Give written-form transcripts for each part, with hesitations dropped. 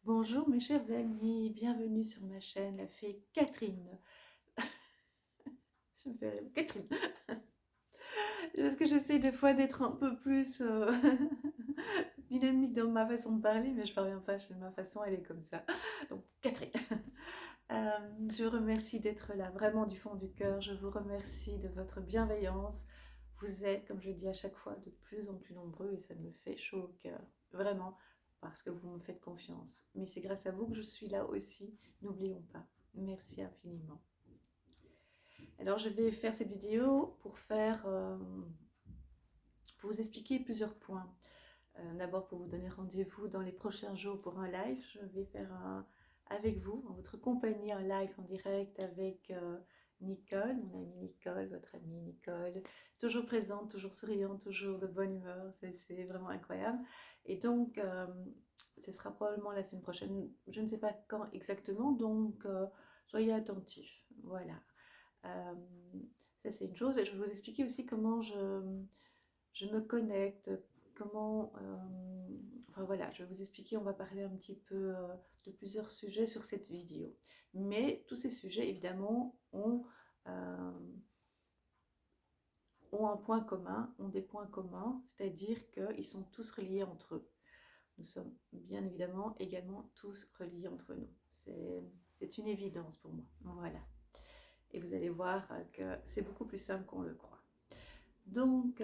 Bonjour mes chers amis, bienvenue sur ma chaîne La Fée Catherine. Je me fais rire. Catherine. Parce que j'essaie des fois d'être un peu plus dynamique dans ma façon de parler, mais je parviens pas, c'est ma façon, elle est comme ça. Donc Catherine. Je vous remercie d'être là, vraiment du fond du cœur. Je vous remercie de votre bienveillance. Vous êtes, comme je le dis à chaque fois, de plus en plus nombreux et ça me fait chaud au cœur. Vraiment, parce que vous me faites confiance. Mais c'est grâce à vous que je suis là aussi. N'oublions pas. Merci infiniment. Alors, je vais faire cette vidéo pour vous expliquer plusieurs points. D'abord, pour vous donner rendez-vous dans les prochains jours pour un live. Je vais faire avec vous, en votre compagnie, un live en direct avec Nicole, mon amie Nicole, votre amie Nicole, toujours présente, toujours souriante, toujours de bonne humeur, c'est vraiment incroyable. Et donc, ce sera probablement la semaine prochaine, je ne sais pas quand exactement, donc soyez attentifs, voilà. Euh, Ça c'est une chose, et je vais vous expliquer aussi comment je me connecte, comment... enfin voilà, je vais vous expliquer, on va parler un petit peu de plusieurs sujets sur cette vidéo. Mais tous ces sujets, évidemment, ont un point commun, ont des points communs, c'est-à-dire qu'ils sont tous reliés entre eux. Nous sommes bien évidemment également tous reliés entre nous. C'est une évidence pour moi. Voilà. Et vous allez voir que c'est beaucoup plus simple qu'on le croit. Donc,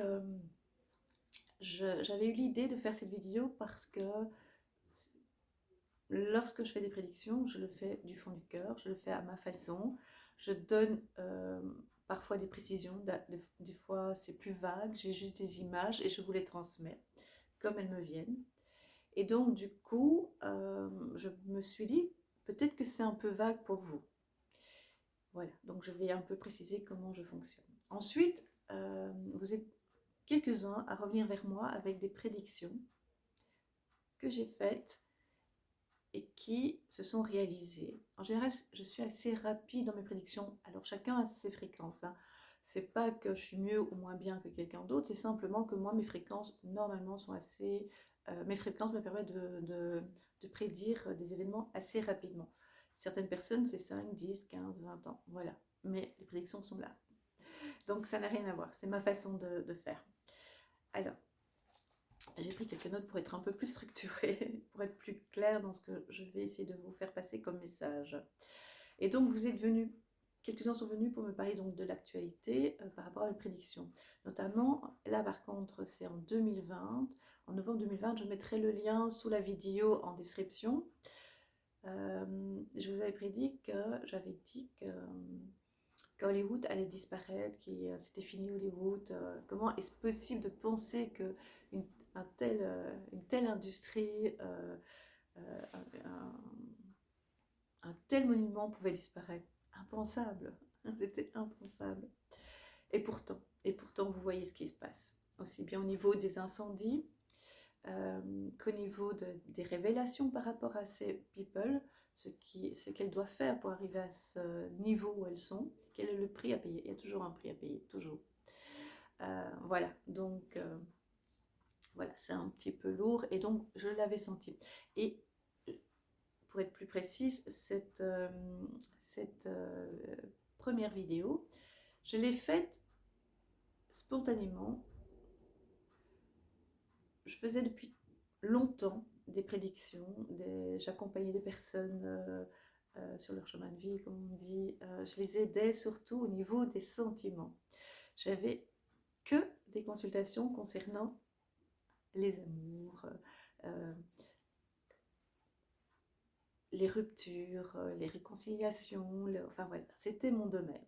j'avais eu l'idée de faire cette vidéo parce que lorsque je fais des prédictions, je le fais du fond du cœur, je le fais à ma façon. Je donne parfois des précisions, des fois c'est plus vague, j'ai juste des images et je vous les transmets comme elles me viennent. Et donc du coup, je me suis dit, peut-être que c'est un peu vague pour vous. Voilà, donc je vais un peu préciser comment je fonctionne. Ensuite, vous êtes quelques-uns à revenir vers moi avec des prédictions que j'ai faites et qui se sont réalisées. En général, je suis assez rapide dans mes prédictions. Alors chacun a ses fréquences, hein. C'est pas que je suis mieux ou moins bien que quelqu'un d'autre, c'est simplement que moi, mes fréquences, normalement, sont assez... mes fréquences me permettent de prédire des événements assez rapidement. Certaines personnes, c'est 5, 10, 15, 20 ans. Voilà. Mais les prédictions sont là. Donc ça n'a rien à voir. C'est ma façon de faire. Alors, j'ai pris quelques notes pour être un peu plus structurée, pour être plus claire dans ce que je vais essayer de vous faire passer comme message. Et donc, vous êtes venus, quelques-uns sont venus pour me parler donc de l'actualité par rapport à mes prédictions. Notamment, là par contre, c'est en 2020. En novembre 2020, je mettrai le lien sous la vidéo en description. Je vous avais prédit que j'avais dit qu'Hollywood allait disparaître, que c'était fini Hollywood. Comment est-ce possible de penser que une telle industrie, un, un tel monument pouvait disparaître? Impensable, c'était impensable. Et pourtant, vous voyez ce qui se passe, aussi bien au niveau des incendies qu'au niveau des révélations par rapport à ces people, ce qu'elles doivent faire pour arriver à ce niveau où elles sont, quel est le prix à payer. Il y a toujours un prix à payer, toujours. Voilà, donc voilà, c'est un petit peu lourd et donc je l'avais senti. Et pour être plus précise, cette première vidéo, je l'ai faite spontanément. Je faisais depuis longtemps des prédictions, j'accompagnais des personnes sur leur chemin de vie, comme on dit. Je les aidais surtout au niveau des sentiments. J'avais que des consultations concernant les amours, euh, les ruptures, les réconciliations, enfin voilà, c'était mon domaine.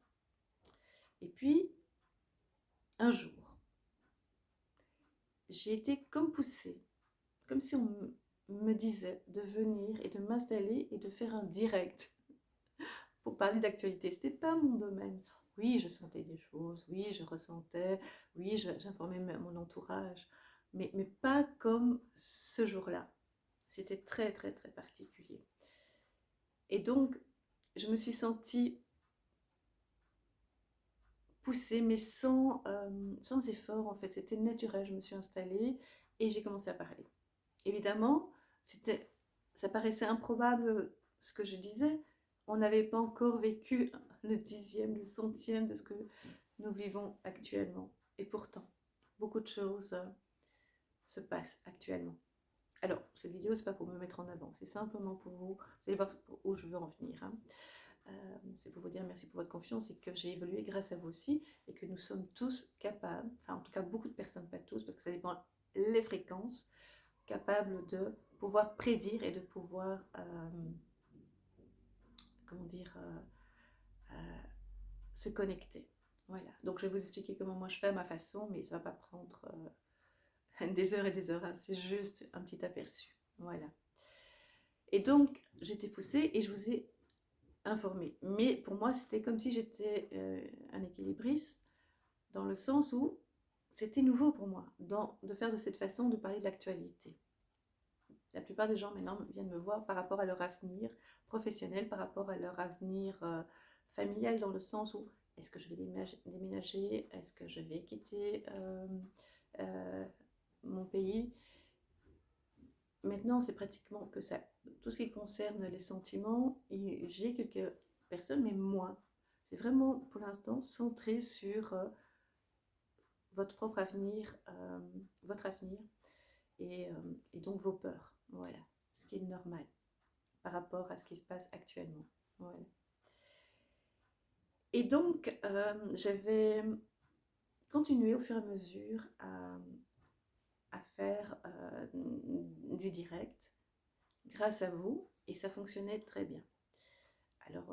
Et puis, un jour, j'ai été comme poussée, comme si on me disait de venir et de m'installer et de faire un direct pour parler d'actualité. C'était pas mon domaine. Oui, je sentais des choses, oui, je ressentais, oui, j'informais mon entourage, mais pas comme ce jour-là. C'était très, très, très particulier. Et donc, je me suis sentie poussée, mais sans effort, en fait. C'était naturel. Je me suis installée et j'ai commencé à parler. Évidemment, ça ça paraissait improbable ce que je disais. On n'avait pas encore vécu le 10e, le 100e de ce que nous vivons actuellement. Et pourtant, beaucoup de choses se passent actuellement. Alors, cette vidéo, c'est pas pour me mettre en avant, c'est simplement pour vous. Vous allez voir où je veux en venir. Hein. C'est pour vous dire merci pour votre confiance et que j'ai évolué grâce à vous aussi et que nous sommes tous capables, enfin en tout cas beaucoup de personnes, pas tous, parce que ça dépend les fréquences, capables de pouvoir prédire et de pouvoir, comment dire, se connecter. Voilà, donc je vais vous expliquer comment moi je fais à ma façon, mais ça va pas prendre des heures et des heures, hein. C'est juste un petit aperçu. Voilà. Et donc, j'étais poussée et je vous ai informé. Mais pour moi, c'était comme si j'étais un équilibriste, dans le sens où c'était nouveau pour moi de faire de cette façon, de parler de l'actualité. La plupart des gens maintenant viennent me voir par rapport à leur avenir professionnel, par rapport à leur avenir familial, dans le sens où est-ce que je vais déménager, est-ce que je vais quitter mon pays. Maintenant, c'est pratiquement que ça. Tout ce qui concerne les sentiments, j'ai quelques personnes, mais moins. C'est vraiment, pour l'instant, centré sur votre propre avenir, votre avenir, et donc vos peurs. Voilà, ce qui est normal par rapport à ce qui se passe actuellement. Voilà. Et donc, j'avais continué au fur et à mesure à faire du direct grâce à vous, et ça fonctionnait très bien. Alors,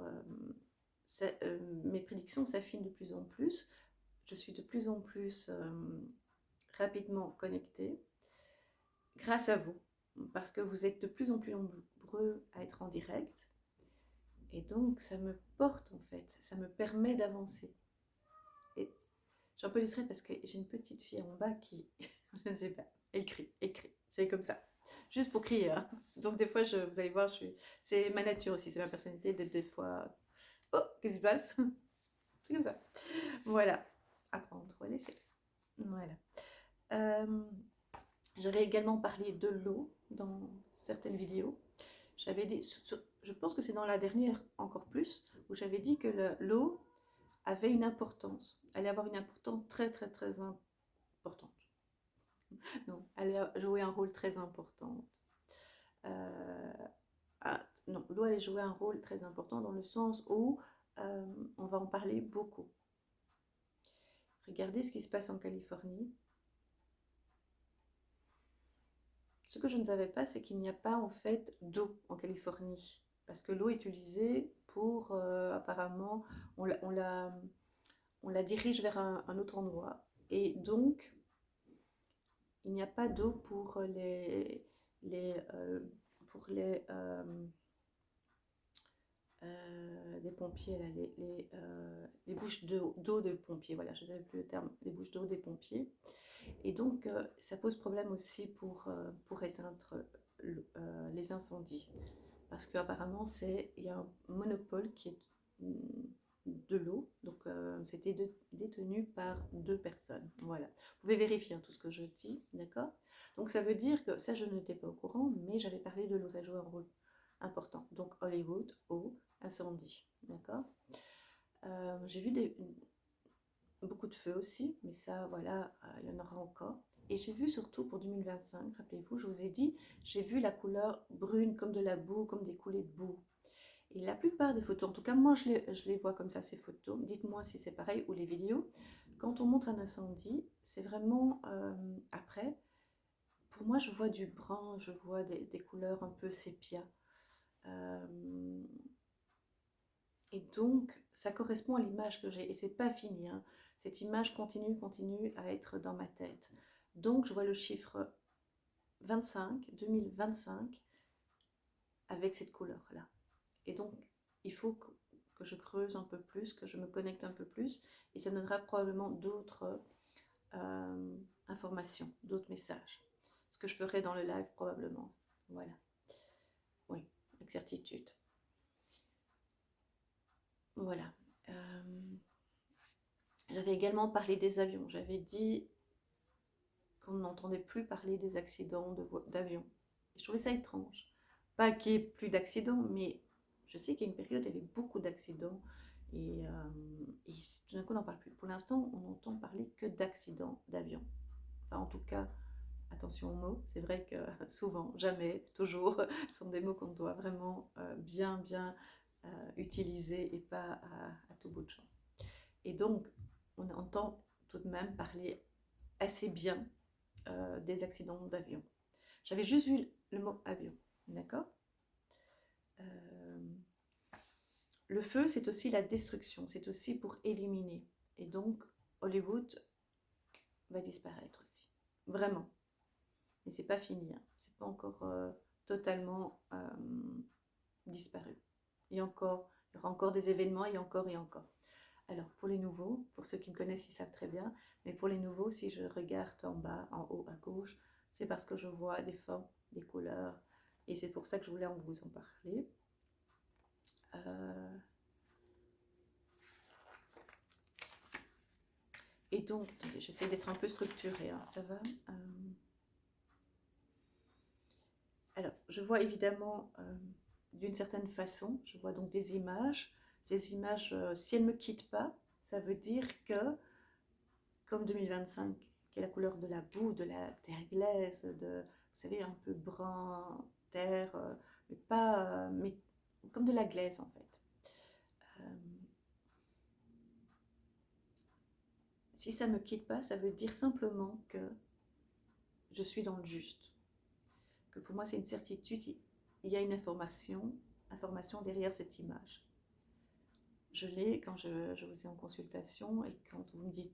mes prédictions s'affinent de plus en plus. Je suis de plus en plus rapidement connectée grâce à vous, parce que vous êtes de plus en plus nombreux à être en direct. Et donc, ça me porte en fait, ça me permet d'avancer. Et je suis un peu distraite parce que j'ai une petite fille en bas qui, je ne sais pas, elle crie, c'est comme ça. Juste pour crier. Hein. Donc des fois, vous allez voir, c'est ma nature aussi, c'est ma personnalité d'être des fois... Oh, qu'est-ce qui se passe? C'est comme ça. Voilà, apprendre ou laisser. Voilà. J'avais également parlé de l'eau dans certaines vidéos. J'avais dit, je pense que c'est dans la dernière encore plus, où j'avais dit que l'eau avait une importance, allait avoir une importance très très très importante. Non, elle allait jouer un rôle très important. Non, l'eau allait jouer un rôle très important dans le sens où on va en parler beaucoup. Regardez ce qui se passe en Californie. Ce que je ne savais pas, c'est qu'il n'y a pas en fait d'eau en Californie. Parce que l'eau est utilisée pour, apparemment, on la dirige vers un autre endroit. Et donc, il n'y a pas d'eau pour les pompiers, là, les bouches d'eau des pompiers. Voilà, je ne savais plus le terme, les bouches d'eau des pompiers. Et donc, ça pose problème aussi pour éteindre les incendies. Parce qu'apparemment, il y a un monopole qui est de l'eau. Donc, c'était détenu par 2 personnes. Voilà. Vous pouvez vérifier tout ce que je dis, d'accord? Donc, ça veut dire que, ça, je n'étais pas au courant, mais j'avais parlé de l'eau. Ça joue un rôle important. Donc, Hollywood, eau, incendie, d'accord? J'ai vu beaucoup de feux aussi, mais ça, voilà, il y en aura encore. Et j'ai vu surtout pour 2025, rappelez-vous, je vous ai dit, j'ai vu la couleur brune comme de la boue, comme des coulées de boue. Et la plupart des photos, en tout cas moi je les vois comme ça, ces photos, dites-moi si c'est pareil, ou les vidéos, quand on montre un incendie, c'est vraiment après, pour moi je vois du brun, je vois des couleurs un peu sépia. Et donc, ça correspond à l'image que j'ai. Et c'est pas fini. Hein. Cette image continue à être dans ma tête. Donc, je vois le chiffre 2025, avec cette couleur-là. Et donc, il faut que je creuse un peu plus, que je me connecte un peu plus. Et ça me donnera probablement d'autres informations, d'autres messages. Ce que je ferai dans le live probablement. Voilà. Oui, avec certitude. Voilà. J'avais également parlé des avions. J'avais dit qu'on n'entendait plus parler des accidents d'avions. Je trouvais ça étrange Pas qu'il y ait plus d'accidents, mais je sais qu'il y a une période, il y avait beaucoup d'accidents. Et tout d'un coup, on n'en parle plus. Pour l'instant, on n'entend parler que d'accidents d'avion. Enfin, en tout cas, attention aux mots. C'est vrai que souvent, jamais, toujours, sont des mots qu'on doit vraiment bien utiliser et pas à tout bout de champ. Et donc, on entend tout de même parler assez bien des accidents d'avion. J'avais juste vu le mot avion, d'accord. Le feu, c'est aussi la destruction, c'est aussi pour éliminer. Et donc, Hollywood va disparaître aussi. Vraiment. Mais c'est pas fini, hein. C'est pas encore totalement disparu. Il y aura encore des événements et encore et encore. Alors, pour les nouveaux, pour ceux qui me connaissent, ils savent très bien, mais pour les nouveaux, si je regarde en bas, en haut, à gauche, c'est parce que je vois des formes, des couleurs, et c'est pour ça que je voulais vous en parler. Et donc, j'essaie d'être un peu structurée, hein, ça va. Alors, je vois évidemment d'une certaine façon, je vois donc des images. Ces images, si elles ne me quittent pas, ça veut dire que, comme 2025, qui est la couleur de la boue, de la terre glaise, vous savez, un peu brun, terre, mais pas, mais comme de la glaise en fait. Si ça ne me quitte pas, ça veut dire simplement que je suis dans le juste. Que pour moi, c'est une certitude, il y a une information derrière cette image. Je l'ai quand je vous ai en consultation et quand vous me dites,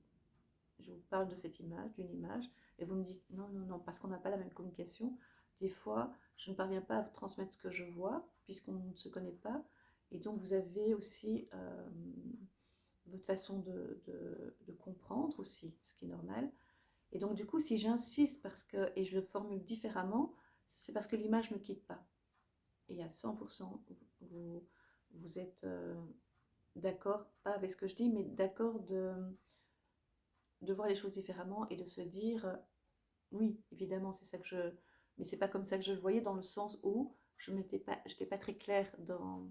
je vous parle de cette image, d'une image, et vous me dites non, parce qu'on n'a pas la même communication. Des fois, je ne parviens pas à vous transmettre ce que je vois, puisqu'on ne se connaît pas. Et donc, vous avez aussi votre façon de comprendre aussi, ce qui est normal. Et donc, du coup, si j'insiste et je le formule différemment, c'est parce que l'image ne me quitte pas. Et à 100%, vous êtes d'accord, pas avec ce que je dis, mais d'accord de voir les choses différemment et de se dire, oui, évidemment, c'est ça que je... Mais c'est pas comme ça que je le voyais, dans le sens où je n'étais pas très claire dans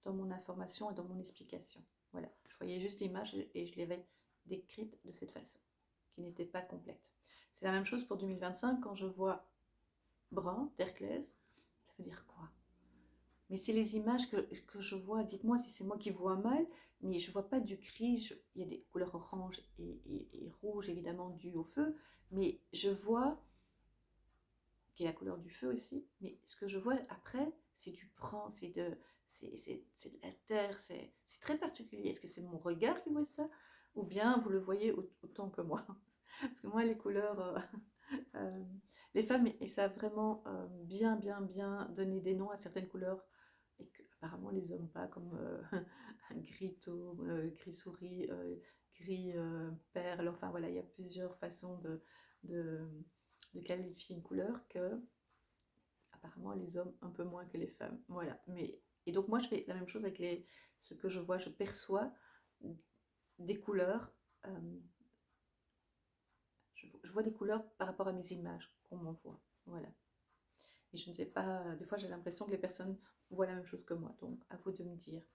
mon information et dans mon explication. Voilà, je voyais juste l'image et je l'avais décrite de cette façon, qui n'était pas complète. C'est la même chose pour 2025, quand je vois brun, terre glaise, ça veut dire quoi? Mais c'est les images que je vois, dites-moi si c'est moi qui vois mal, mais je ne vois pas du gris, il y a des couleurs orange et rouge évidemment dues au feu, mais je vois, qui est la couleur du feu aussi, mais ce que je vois après, c'est du brun, c'est de la terre, c'est très particulier. Est-ce que c'est mon regard qui voit ça, ou bien vous le voyez autant que moi? Parce que moi, les couleurs, euh, les femmes, elles savent vraiment bien donner des noms à certaines couleurs, et que apparemment les hommes pas, comme gris taupe, gris souris, gris perle, enfin voilà, il y a plusieurs façons de, de qualifier une couleur que apparemment les hommes un peu moins que les femmes. Voilà, et donc moi je fais la même chose avec ce que je vois, je perçois des couleurs, je vois des couleurs par rapport à mes images qu'on m'envoie. Voilà. Et je ne sais pas, des fois j'ai l'impression que les personnes voient la même chose que moi, donc à vous de me dire.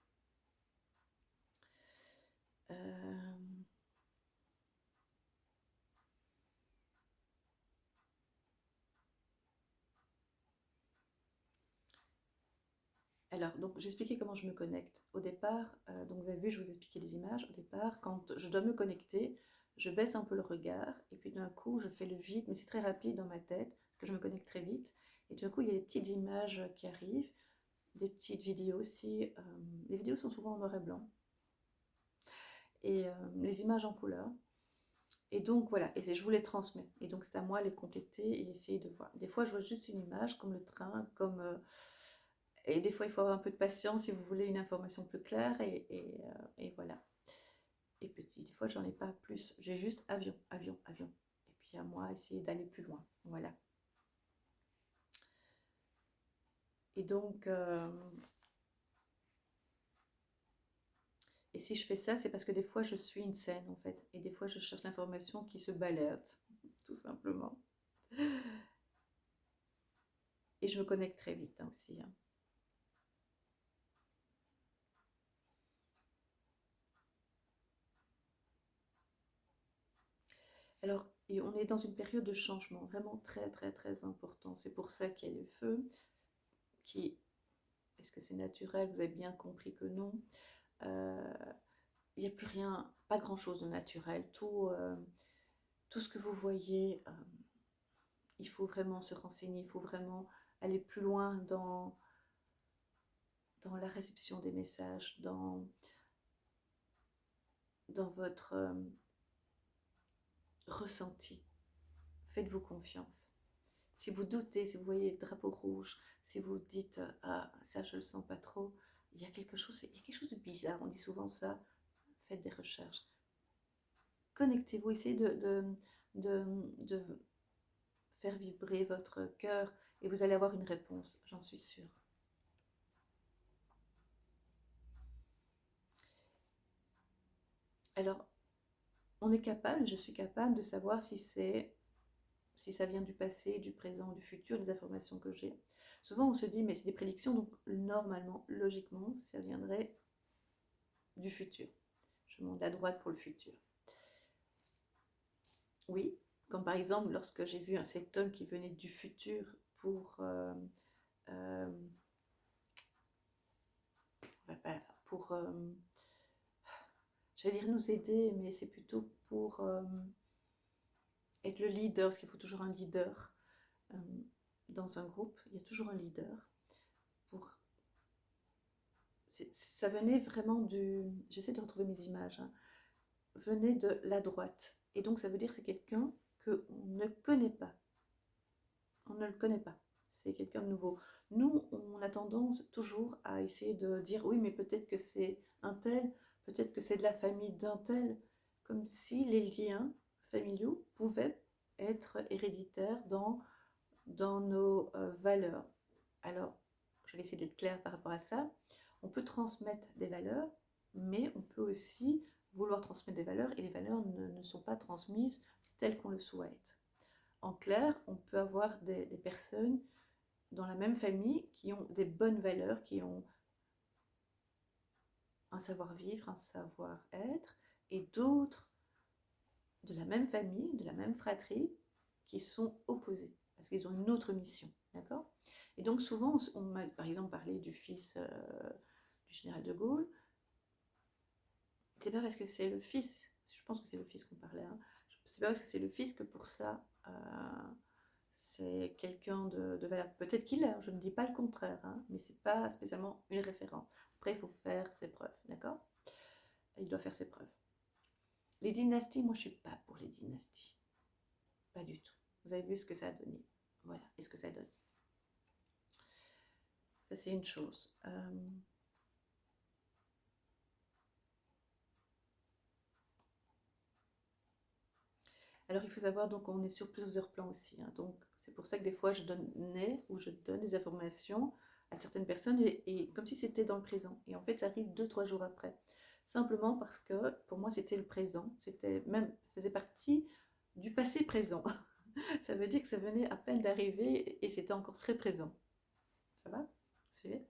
Alors, donc j'expliquais comment je me connecte. Au départ, donc vous avez vu, je vous expliquais les images. Au départ, quand je dois me connecter, je baisse un peu le regard et puis d'un coup, je fais le vide, mais c'est très rapide dans ma tête parce que je me connecte très vite. Et d'un coup, il y a des petites images qui arrivent, des petites vidéos aussi. Les vidéos sont souvent en noir et blanc et les images en couleur. Et donc voilà, et je vous les transmets. Et donc c'est à moi de les compléter et essayer de voir. Des fois, je vois juste une image, comme le train, comme... et des fois, il faut avoir un peu de patience si vous voulez une information plus claire. Et voilà. Et petit, des fois, j'en ai pas plus. J'ai juste avion. Et puis à moi, essayer d'aller plus loin. Voilà. Et donc... et si je fais ça, c'est parce que des fois, je suis une scène, en fait. Et des fois, je cherche l'information qui se balade, tout simplement. Et je me connecte très vite hein, aussi. Hein. Alors, et on est dans une période de changement vraiment très très très important. C'est pour ça qu'il y a le feu qui... Est-ce que c'est naturel? Vous avez bien compris que non. Euh, il n'y a plus rien, pas grand-chose de naturel. Tout ce que vous voyez, il faut vraiment se renseigner, il faut vraiment aller plus loin dans la réception des messages, dans votre ressenti. Faites-vous confiance. Si vous doutez, si vous voyez le drapeau rouge, si vous dites ah ça je le sens pas trop, il y a quelque chose de bizarre. On dit souvent ça. Faites des recherches. Connectez-vous, essayez de, de faire vibrer votre cœur et vous allez avoir une réponse, j'en suis sûre. Alors, on est capable, je suis capable de savoir si ça vient du passé, du présent, du futur, des informations que j'ai. Souvent, on se dit, mais c'est des prédictions, donc normalement, logiquement, ça viendrait du futur. Je monte à droite pour le futur. Oui, comme par exemple, lorsque j'ai vu un cet qui venait du futur pour euh, pour, j'allais dire nous aider, mais c'est plutôt pour être le leader, parce qu'il faut toujours un leader euh, dans un groupe, il y a toujours un leader. Pour... Ça venait vraiment du... J'essaie de retrouver mes images, hein. Venait de la droite. Et donc ça veut dire que c'est quelqu'un qu'on ne connaît pas. On ne le connaît pas. C'est quelqu'un de nouveau. Nous, on a tendance toujours à essayer de dire oui, mais peut-être que c'est un tel, peut-être que c'est de la famille d'un tel, comme si les liens familiaux pouvaient être héréditaires dans nos valeurs. Alors, je vais essayer d'être claire par rapport à ça. On peut transmettre des valeurs, mais on peut aussi vouloir transmettre des valeurs et les valeurs ne sont pas transmises telles qu'on le souhaite. En clair, on peut avoir des personnes dans la même famille qui ont des bonnes valeurs, qui ont un savoir-vivre, un savoir-être, et d'autres de la même famille, de la même fratrie, qui sont opposés, parce qu'ils ont une autre mission, d'accord? Et donc souvent, on m'a par exemple parlé du fils du général de Gaulle. C'est pas parce que c'est le fils, je pense que c'est le fils qu'on parlait, hein. C'est pas parce que c'est le fils que pour ça c'est quelqu'un de valable. Peut-être qu'il est, je ne dis pas le contraire, hein, mais c'est pas spécialement une référence. Après, il faut faire ses preuves, d'accord? Il doit faire ses preuves. Les dynasties, moi je suis pas pour les dynasties. Pas du tout. Vous avez vu ce que ça a donné. Voilà, et ce que ça donne. Ça, c'est une chose. Alors, il faut savoir, donc, on est sur plusieurs plans aussi, hein. Donc, c'est pour ça que des fois, je donnais ou je donne des informations à certaines personnes et comme si c'était dans le présent. Et en fait, ça arrive 2, 3 jours après. Simplement parce que pour moi, c'était le présent. C'était même, ça faisait partie du passé présent. Ça veut dire que ça venait à peine d'arriver et c'était encore très présent. Ça va? Vous suivez?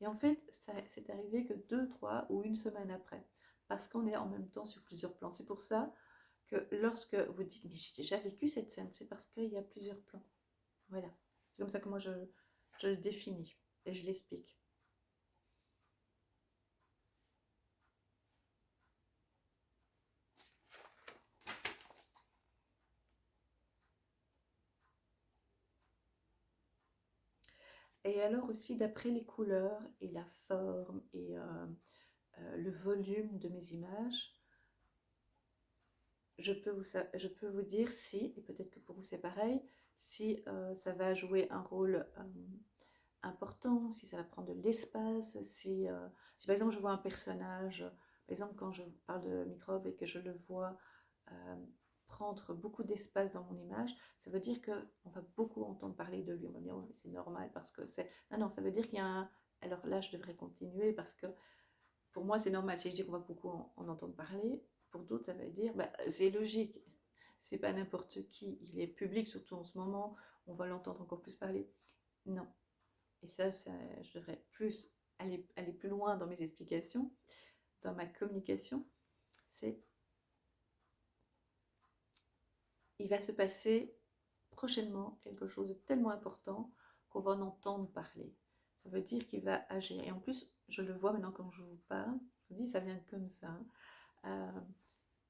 Et en fait, ça c'est arrivé que 2, 3 ou une semaine après. Parce qu'on est en même temps sur plusieurs plans. C'est pour ça que lorsque vous dites mais j'ai déjà vécu cette scène, c'est parce qu'il y a plusieurs plans. Voilà. C'est comme ça que moi je le définis et je l'explique. Et alors aussi d'après les couleurs et la forme et le volume de mes images, je peux vous dire si, et peut-être que pour vous c'est pareil, si ça va jouer un rôle important, si ça va prendre de l'espace, si par exemple je vois un personnage, par exemple quand je parle de microbe et que je le vois euh, prendre beaucoup d'espace dans mon image, ça veut dire qu'on va beaucoup entendre parler de lui. On va dire, ouais, c'est normal parce que c'est... Non, non, ça veut dire qu'il y a un... Alors là, je devrais continuer parce que pour moi, c'est normal. Si je dis qu'on va beaucoup en entendre parler, pour d'autres, ça veut dire, bah, c'est logique. C'est pas n'importe qui. Il est public, surtout en ce moment. On va l'entendre encore plus parler. Non. Et ça, je devrais plus aller plus loin dans mes explications, dans ma communication. C'est, il va se passer prochainement quelque chose de tellement important qu'on va en entendre parler. Ça veut dire qu'il va agir. Et en plus, je le vois maintenant quand je vous parle, je vous dis, ça vient comme ça.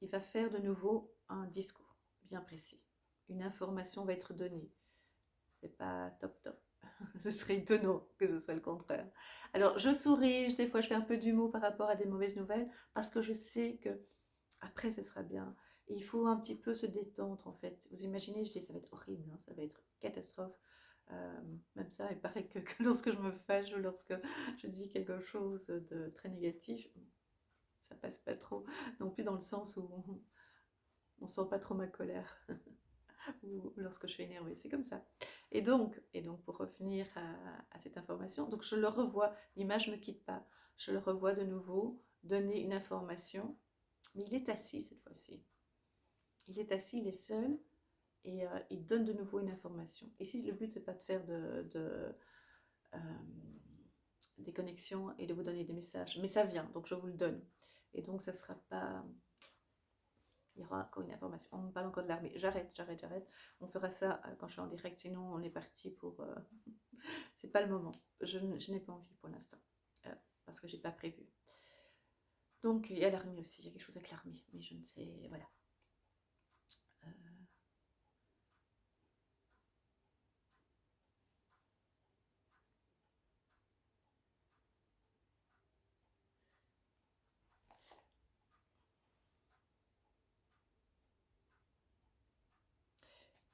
Il va faire de nouveau un discours bien précis. Une information va être donnée. C'est pas top top. Ce serait étonnant que ce soit le contraire. Alors, je souris, des fois je fais un peu d'humour par rapport à des mauvaises nouvelles, parce que je sais que après ce sera bien. Et il faut un petit peu se détendre en fait. Vous imaginez, je dis ça va être horrible, hein, ça va être catastrophe. Même ça, il paraît que lorsque je me fâche ou lorsque je dis quelque chose de très négatif, ça passe pas trop. Non plus dans le sens où on sent pas trop ma colère ou lorsque je suis énervée. C'est comme ça. Et donc pour revenir à cette information, donc je le revois, l'image ne me quitte pas. Je le revois de nouveau, donner une information, mais il est assis cette fois-ci. Il est assis, il est seul, et il donne de nouveau une information. Ici, le but, c'est pas de faire euh, des connexions et de vous donner des messages, mais ça vient, donc je vous le donne. Et donc, ça sera pas... Il y aura encore une information. On me parle encore de l'armée. J'arrête. On fera ça quand je suis en direct, sinon on est parti pour... c'est pas le moment. Je n'ai pas envie pour l'instant, parce que j'ai pas prévu. Donc, il y a l'armée aussi. Il y a quelque chose avec l'armée, mais je ne sais... Voilà.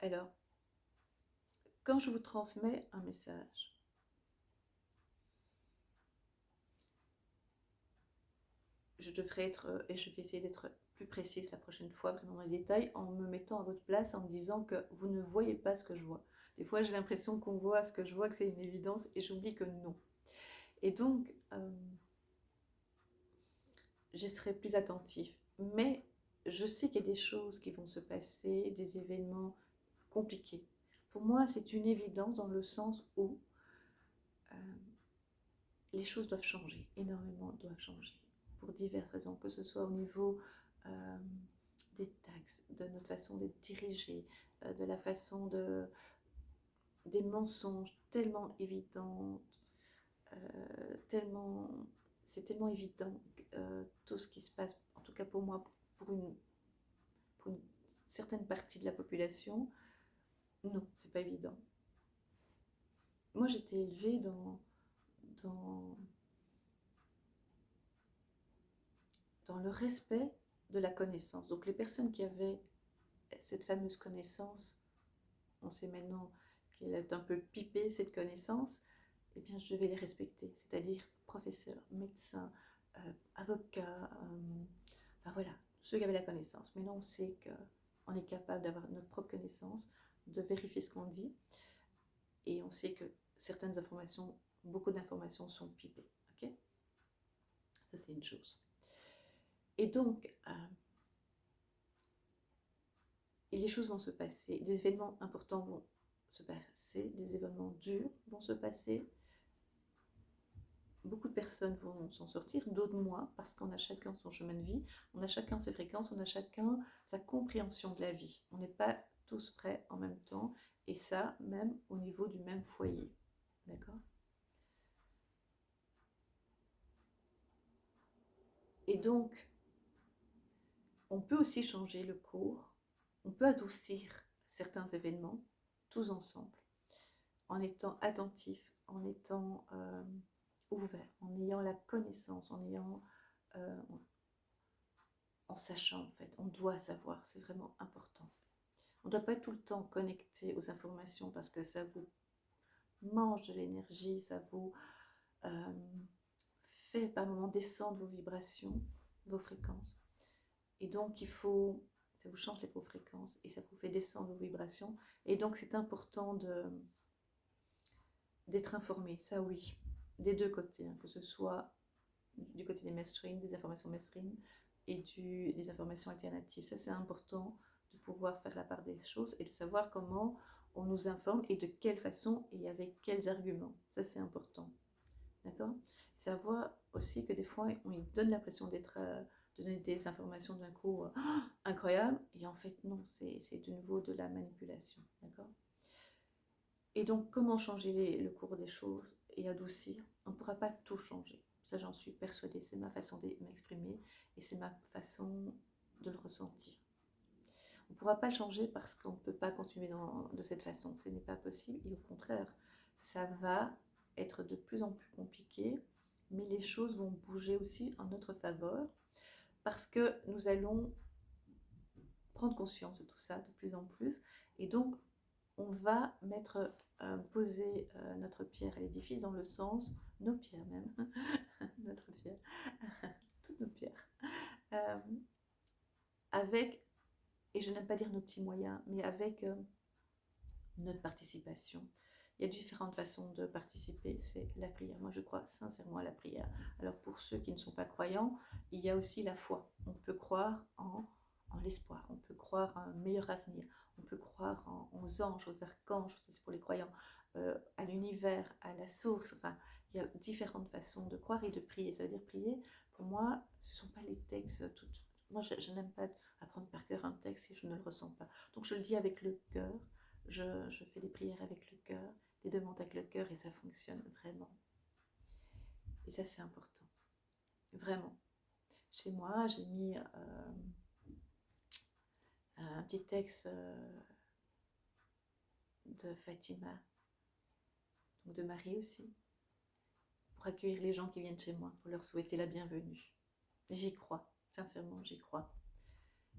Alors, quand je vous transmets un message, je devrais être, et je vais essayer d'être plus précise la prochaine fois, vraiment dans les détails, en me mettant à votre place, en me disant que vous ne voyez pas ce que je vois. Des fois, j'ai l'impression qu'on voit ce que je vois, que c'est une évidence, et j'oublie que non. Et donc, j'y serai plus attentive. Mais je sais qu'il y a des choses qui vont se passer, des événements compliqués. Pour moi, c'est une évidence dans le sens où euh, les choses doivent changer, énormément doivent changer, pour diverses raisons, que ce soit au niveau euh, des taxes, de notre façon d'être dirigé, de la façon des mensonges tellement évidents, tellement, c'est tellement évident tout ce qui se passe, en tout cas pour moi, pour une certaine partie de la population, non, c'est pas évident. Moi, j'étais élevée dans, dans le respect de la connaissance. Donc les personnes qui avaient cette fameuse connaissance, on sait maintenant qu'elle est un peu pipée cette connaissance, eh bien je devais les respecter, c'est-à-dire professeurs, médecins, avocats, enfin voilà, ceux qui avaient la connaissance. Maintenant on sait qu'on est capable d'avoir notre propre connaissance, de vérifier ce qu'on dit, et on sait que certaines informations, beaucoup d'informations sont pipées. Ok, ça c'est une chose. Et donc, et les choses vont se passer, des événements importants vont se passer, des événements durs vont se passer. Beaucoup de personnes vont s'en sortir, d'autres moins, parce qu'on a chacun son chemin de vie, on a chacun ses fréquences, on a chacun sa compréhension de la vie. On n'est pas tous prêts en même temps, et ça, même au niveau du même foyer. D'accord? Et donc, on peut aussi changer le cours, on peut adoucir certains événements, tous ensemble, en étant attentif, en étant ouvert, en ayant la connaissance, euh, en sachant en fait. On doit savoir, c'est vraiment important. On ne doit pas être tout le temps connecté aux informations parce que ça vous mange de l'énergie, ça vous euh, fait par moments descendre vos vibrations, vos fréquences. Et donc il faut, ça vous change vos fréquences et ça vous fait descendre vos vibrations. Et donc c'est important d'être informé, ça oui, des deux côtés, hein, que ce soit du côté des mainstream, des informations mainstream et des informations alternatives. Ça c'est important de pouvoir faire la part des choses et de savoir comment on nous informe et de quelle façon et avec quels arguments. Ça, c'est important. D'accord? Savoir aussi que des fois, on lui donne l'impression de donner des informations d'un coup incroyables, et en fait, non, c'est de nouveau de la manipulation. D'accord? Et donc, comment changer le cours des choses et adoucir? On ne pourra pas tout changer. Ça, j'en suis persuadée. C'est ma façon de m'exprimer et c'est ma façon de le ressentir. On ne pourra pas le changer parce qu'on ne peut pas continuer de cette façon. Ce n'est pas possible et au contraire, ça va être de plus en plus compliqué, mais les choses vont bouger aussi en notre faveur parce que nous allons prendre conscience de tout ça de plus en plus et donc on va poser notre pierre à l'édifice dans le sens, nos pierres même, notre pierre, toutes nos pierres, euh, avec, et je n'aime pas dire nos petits moyens, mais avec notre participation. Il y a différentes façons de participer, c'est la prière. Moi, je crois sincèrement à la prière. Alors, pour ceux qui ne sont pas croyants, il y a aussi la foi. On peut croire en l'espoir, on peut croire à un meilleur avenir, on peut croire aux anges, aux archanges, ça c'est pour les croyants, à l'univers, à la source. Enfin, il y a différentes façons de croire et de prier. Ça veut dire prier, pour moi, ce ne sont pas les textes. Moi, je n'aime pas apprendre par cœur un texte si je ne le ressens pas. Donc, je le dis avec le cœur. Je fais des prières avec le cœur, des demandes avec le cœur et ça fonctionne vraiment. Et ça, c'est important. Vraiment. Chez moi, j'ai mis un petit texte de Fatima, donc de Marie aussi, pour accueillir les gens qui viennent chez moi, pour leur souhaiter la bienvenue. J'y crois, sincèrement, j'y crois.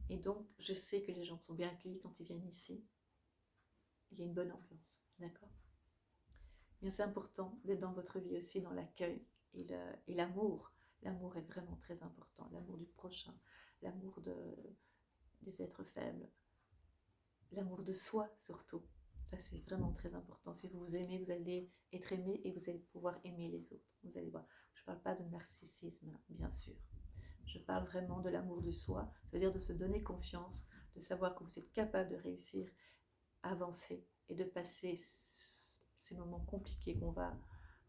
Et donc, je sais que les gens sont bien accueillis quand ils viennent ici. Il y a une bonne ambiance, d'accord? Bien, c'est important d'être dans votre vie aussi dans l'accueil et l'amour. L'amour est vraiment très important. L'amour du prochain, l'amour des êtres faibles, l'amour de soi surtout. Ça, c'est vraiment très important. Si vous vous aimez, vous allez être aimé et vous allez pouvoir aimer les autres. Vous allez voir. Je ne parle pas de narcissisme, bien sûr. Je parle vraiment de l'amour de soi. Ça veut dire de se donner confiance, de savoir que vous êtes capable de réussir à avancer et de passer ces moments compliqués qu'on va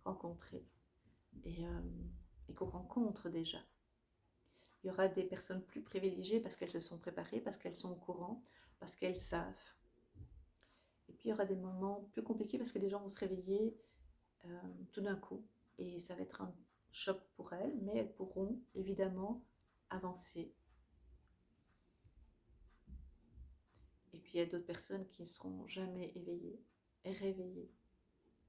rencontrer et qu'on rencontre déjà. Il y aura des personnes plus privilégiées parce qu'elles se sont préparées, parce qu'elles sont au courant, parce qu'elles savent. Et puis il y aura des moments plus compliqués parce que des gens vont se réveiller tout d'un coup et ça va être un choc pour elles, mais elles pourront évidemment avancer. Et puis il y a d'autres personnes qui ne seront jamais éveillées et réveillées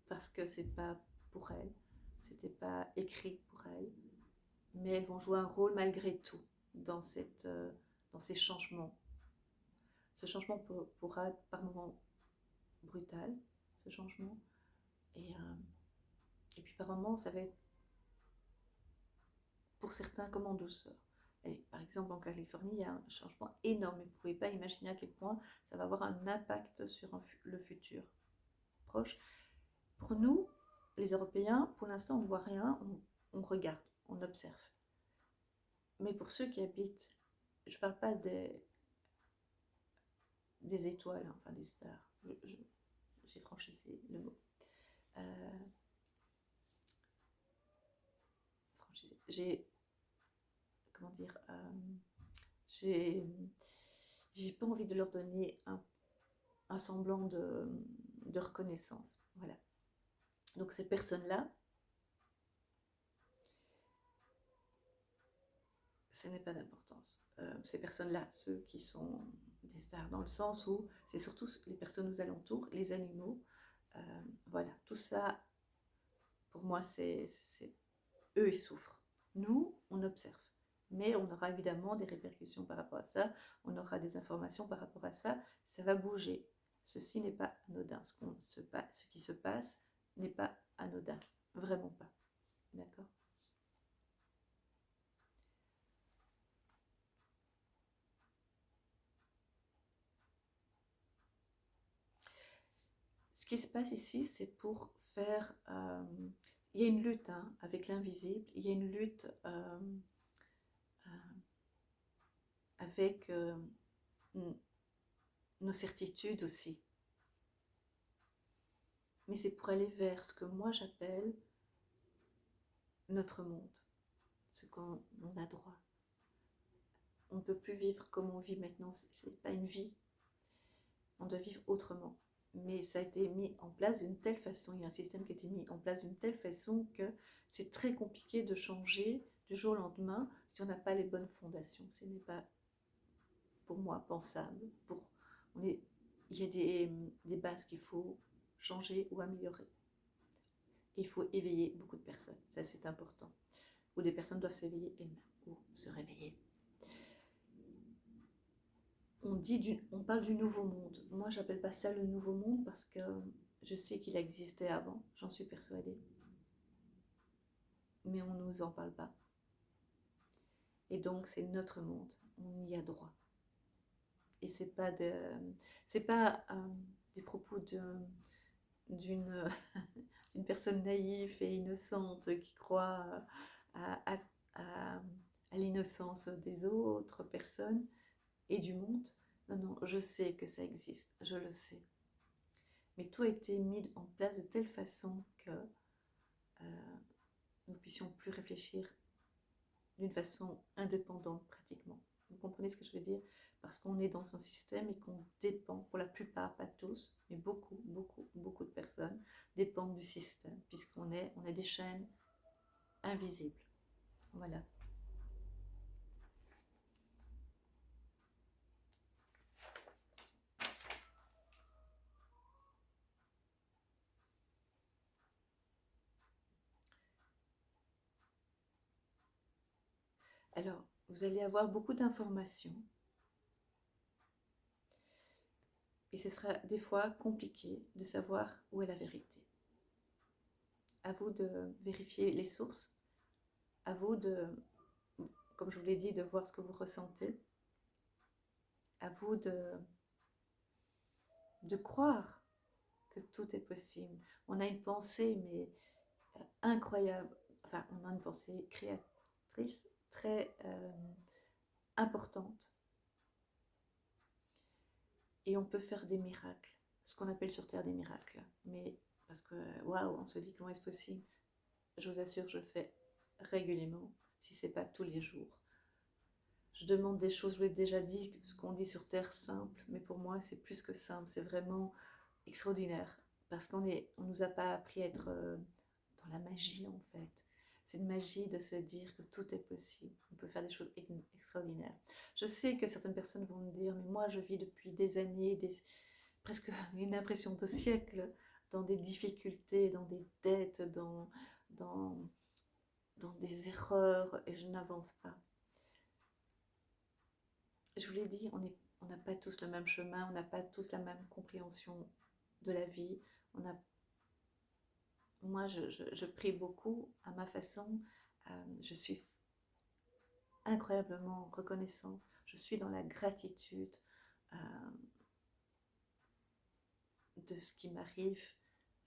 parce que c'est pas pour elles, c'était pas écrit pour elles, mais elles vont jouer un rôle malgré tout dans ces changements. Ce changement pourra être par moments brutal, ce changement, et puis par moments ça va être pour certains comme en douceur. Et par exemple en Californie, il y a un changement énorme, et vous ne pouvez pas imaginer à quel point ça va avoir un impact sur le futur proche. Pour nous, les Européens, pour l'instant, on ne voit rien, on regarde, on observe. Mais pour ceux qui habitent, je ne parle pas des étoiles, hein, enfin des stars, j'ai franchisé le mot. J'ai, comment dire, j'ai pas envie de leur donner un semblant de reconnaissance. Voilà. Donc ces personnes-là, ce n'est pas d'importance. Ces personnes-là, ceux qui sont des stars, dans le sens où c'est surtout les personnes aux alentours, les animaux, voilà, tout ça, pour moi, c'est eux, ils souffrent. Nous, on observe. Mais on aura évidemment des répercussions par rapport à ça, on aura des informations par rapport à ça, ça va bouger. Ceci n'est pas anodin. Ce qui se passe n'est pas anodin. Vraiment pas. D'accord ? Ce qui se passe ici, c'est pour faire... il y a une lutte avec l'invisible, il y a une lutte avec nos certitudes aussi. mais c'est pour aller vers ce que moi j'appelle notre monde, ce qu'on a droit. On ne peut plus vivre comme on vit maintenant, ce n'est pas une vie, on doit vivre autrement. Mais ça a été mis en place d'une telle façon, il y a un système qui a été mis en place d'une telle façon que c'est très compliqué de changer du jour au lendemain si on n'a pas les bonnes fondations. Ce n'est pas, pour moi, pensable. Il y a des bases qu'il faut changer ou améliorer. Et il faut éveiller beaucoup de personnes, ça c'est important. Ou des personnes doivent s'éveiller elles-mêmes, ou se réveiller. On parle du nouveau monde. Moi, j'appelle pas ça le nouveau monde parce que je sais qu'il existait avant, j'en suis persuadée. Mais on ne nous en parle pas. Et donc, c'est notre monde. On y a droit. Et c'est pas des propos d'une personne naïve et innocente qui croit à, à, à l'innocence des autres personnes et du monde. Non, non, je sais que ça existe, je le sais. Mais tout a été mis en place de telle façon que nous puissions plus réfléchir d'une façon indépendante pratiquement. Vous comprenez ce que je veux dire? Parce qu'on est dans un système et qu'on dépend, pour la plupart, pas tous, mais beaucoup, beaucoup, beaucoup de personnes dépendent du système, puisqu'on on a des chaînes invisibles. Voilà. Alors, vous allez avoir beaucoup d'informations et ce sera des fois compliqué de savoir où est la vérité. À vous de vérifier les sources, à vous de, comme je vous l'ai dit, de voir ce que vous ressentez, à vous de croire que tout est possible. On a une pensée, mais incroyable, enfin, on a une pensée créatrice très importante. Et on peut faire des miracles, ce qu'on appelle sur Terre des miracles. Mais parce que, waouh, on se dit comment est-ce possible? Je vous assure, je le fais régulièrement, si ce n'est pas tous les jours. Je demande des choses, je vous l'ai déjà dit, ce qu'on dit sur Terre simple, mais pour moi c'est plus que simple, c'est vraiment extraordinaire. Parce qu'on ne nous a pas appris à être dans la magie en fait. C'est une magie de se dire que tout est possible. On peut faire des choses extraordinaires. Je sais que certaines personnes vont me dire, mais moi je vis depuis des années, presque une impression de siècle, dans des difficultés, dans des dettes, dans des erreurs, et je n'avance pas. Je vous l'ai dit, on n'a pas tous le même chemin, on n'a pas tous la même compréhension de la vie. Moi, je prie beaucoup à ma façon. Je suis incroyablement reconnaissante. Je suis dans la gratitude euh, de ce qui m'arrive.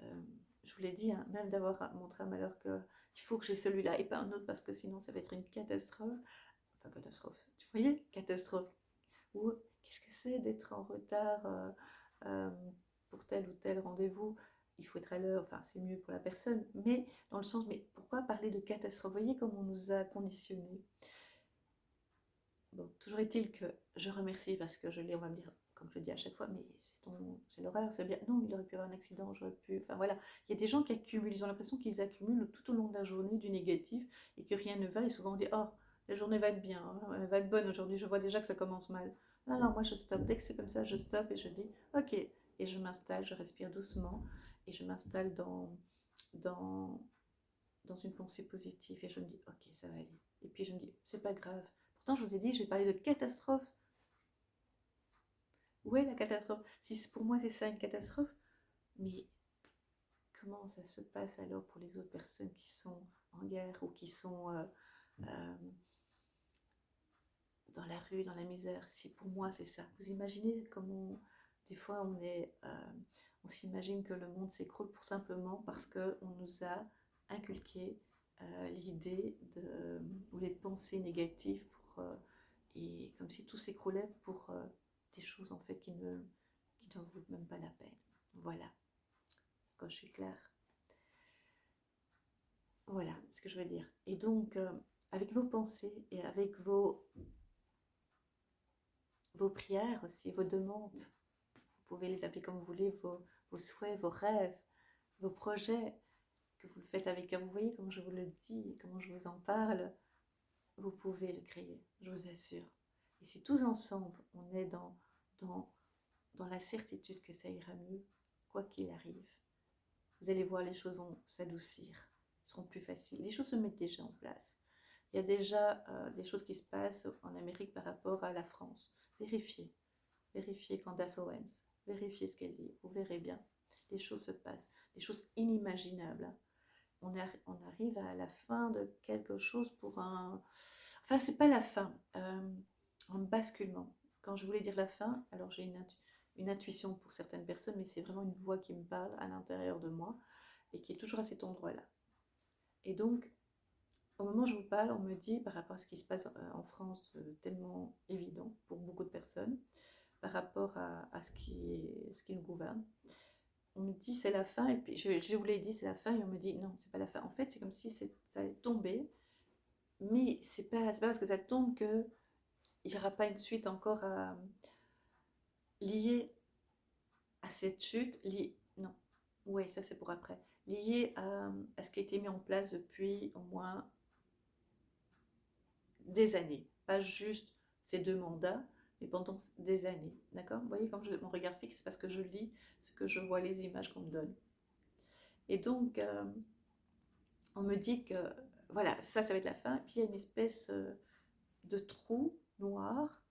Je vous l'ai dit, hein, même d'avoir montré à malheur qu'il faut que j'ai celui-là et pas un autre parce que sinon ça va être une catastrophe. Enfin, catastrophe, tu voyais? Catastrophe. Ou qu'est-ce que c'est d'être en retard euh, pour tel ou tel rendez-vous? Il faut être à l'heure, enfin c'est mieux pour la personne, mais dans le sens, mais pourquoi parler de catastrophe? Vous voyez comme on nous a conditionnés. Bon, toujours est-il que je remercie parce que on va me dire, comme je le dis à chaque fois, mais c'est l'horaire, c'est bien. Non, il aurait pu avoir un accident, j'aurais pu. Enfin voilà, il y a des gens qui accumulent, ils ont l'impression qu'ils accumulent tout au long de la journée du négatif et que rien ne va. Et souvent on dit, oh, la journée va être bien, hein, elle va être bonne aujourd'hui, je vois déjà que ça commence mal. Non, non, moi je stoppe. Dès que c'est comme ça, je stoppe et je dis, ok. Et je m'installe, je respire doucement et je m'installe dans, dans une pensée positive et je me dis, ok, ça va aller. Et puis je me dis, c'est pas grave. Pourtant, je vous ai dit, je vais parler de catastrophe. Où est la catastrophe? Si pour moi c'est ça une catastrophe, mais comment ça se passe alors pour les autres personnes qui sont en guerre ou qui sont dans la rue, dans la misère? Si pour moi c'est ça. Vous imaginez comment des fois on s'imagine que le monde s'écroule pour simplement parce qu'on nous a inculqué l'idée ou les pensées négatives et comme si tout s'écroulait pour des choses en fait qui ne vaut même pas la peine. Voilà. quand je suis claire. Voilà ce que je veux dire. Et donc, avec vos pensées et avec vos prières aussi, vos demandes, vous pouvez les appeler comme vous voulez, vos souhaits, vos rêves, vos projets, que vous le faites avec cœur. Vous voyez comment je vous le dis, comment je vous en parle, vous pouvez le créer, je vous assure. Et si tous ensemble, on est dans la certitude que ça ira mieux, quoi qu'il arrive, vous allez voir, les choses vont s'adoucir, seront plus faciles. Les choses se mettent déjà en place. Il y a déjà des choses qui se passent en Amérique par rapport à la France. Vérifiez. Vérifiez Candace Owens. Vérifiez ce qu'elle dit. Vous verrez bien. Les choses se passent. Des choses inimaginables. On arrive à la fin de quelque chose pour un... Enfin, c'est pas la fin. Un basculement. Quand je voulais dire la fin, alors j'ai une intuition pour certaines personnes, mais c'est vraiment une voix qui me parle à l'intérieur de moi et qui est toujours à cet endroit-là. Et donc, au moment où je vous parle, on me dit, par rapport à ce qui se passe en France, tellement évident pour beaucoup de personnes, par rapport à ce qui nous gouverne, on me dit c'est la fin, et puis je vous l'ai dit c'est la fin, et on me dit non, c'est pas la fin. En fait, c'est comme si ça allait tomber, mais c'est pas parce que ça tombe qu'il n'y aura pas une suite encore liée à cette chute, non, oui, ça c'est pour après, liée à ce qui a été mis en place depuis au moins des années, pas juste ces 2 mandats, mais pendant des années, d'accord? Vous voyez, comme mon regard fixe, parce que je lis ce que je vois, les images qu'on me donne. Et donc, on me dit que, voilà, ça va être la fin, et puis il y a une espèce de trou noir,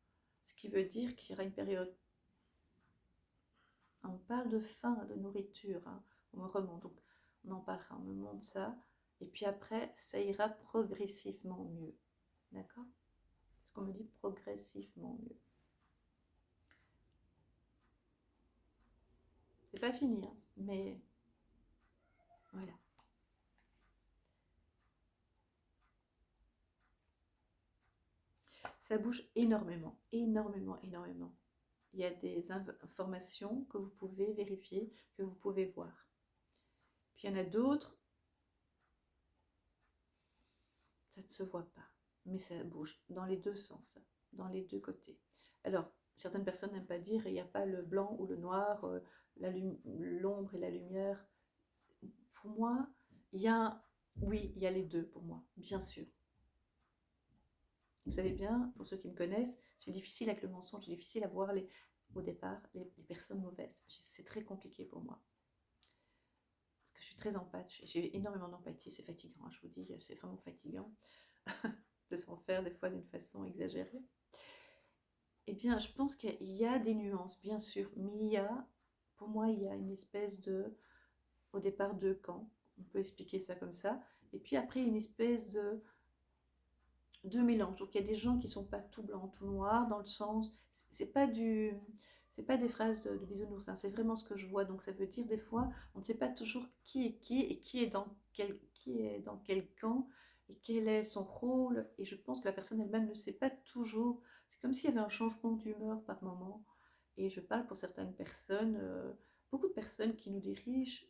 ce qui veut dire qu'il y aura une période, on parle de faim, de nourriture, hein, on me remonte, donc on en parlera, on me montre ça, et puis après, ça ira progressivement mieux, d'accord? Parce qu'on me dit progressivement mieux. C'est pas fini, hein, mais voilà. Ça bouge énormément, énormément, énormément. Il y a des informations que vous pouvez vérifier, que vous pouvez voir. Puis il y en a d'autres, ça ne se voit pas, mais ça bouge dans les deux sens, dans les deux côtés. Alors, certaines personnes n'aiment pas dire il n'y a pas le blanc ou le noir, l'ombre et la lumière. Pour moi, oui, il y a les deux pour moi, bien sûr. Vous savez bien, pour ceux qui me connaissent, c'est difficile avec le mensonge, c'est difficile à voir au départ les personnes mauvaises. C'est très compliqué pour moi. Parce que je suis très empathie, j'ai énormément d'empathie, c'est fatigant, hein, je vous dis, c'est vraiment fatigant de s'en faire des fois d'une façon exagérée. Eh bien, je pense qu'il y a des nuances, bien sûr, mais pour moi, il y a une espèce au départ, 2 camps, on peut expliquer ça comme ça, et puis après, une espèce de mélange. Donc il y a des gens qui sont pas tout blanc, tout noir, dans le sens, c'est pas des phrases de bisounours, hein, c'est vraiment ce que je vois. Donc ça veut dire des fois, on ne sait pas toujours qui est qui et qui est dans quel camp et quel est son rôle. Et je pense que la personne elle-même ne sait pas toujours. C'est comme s'il y avait un changement d'humeur par moment. Et je parle pour certaines personnes, beaucoup de personnes qui nous dirigent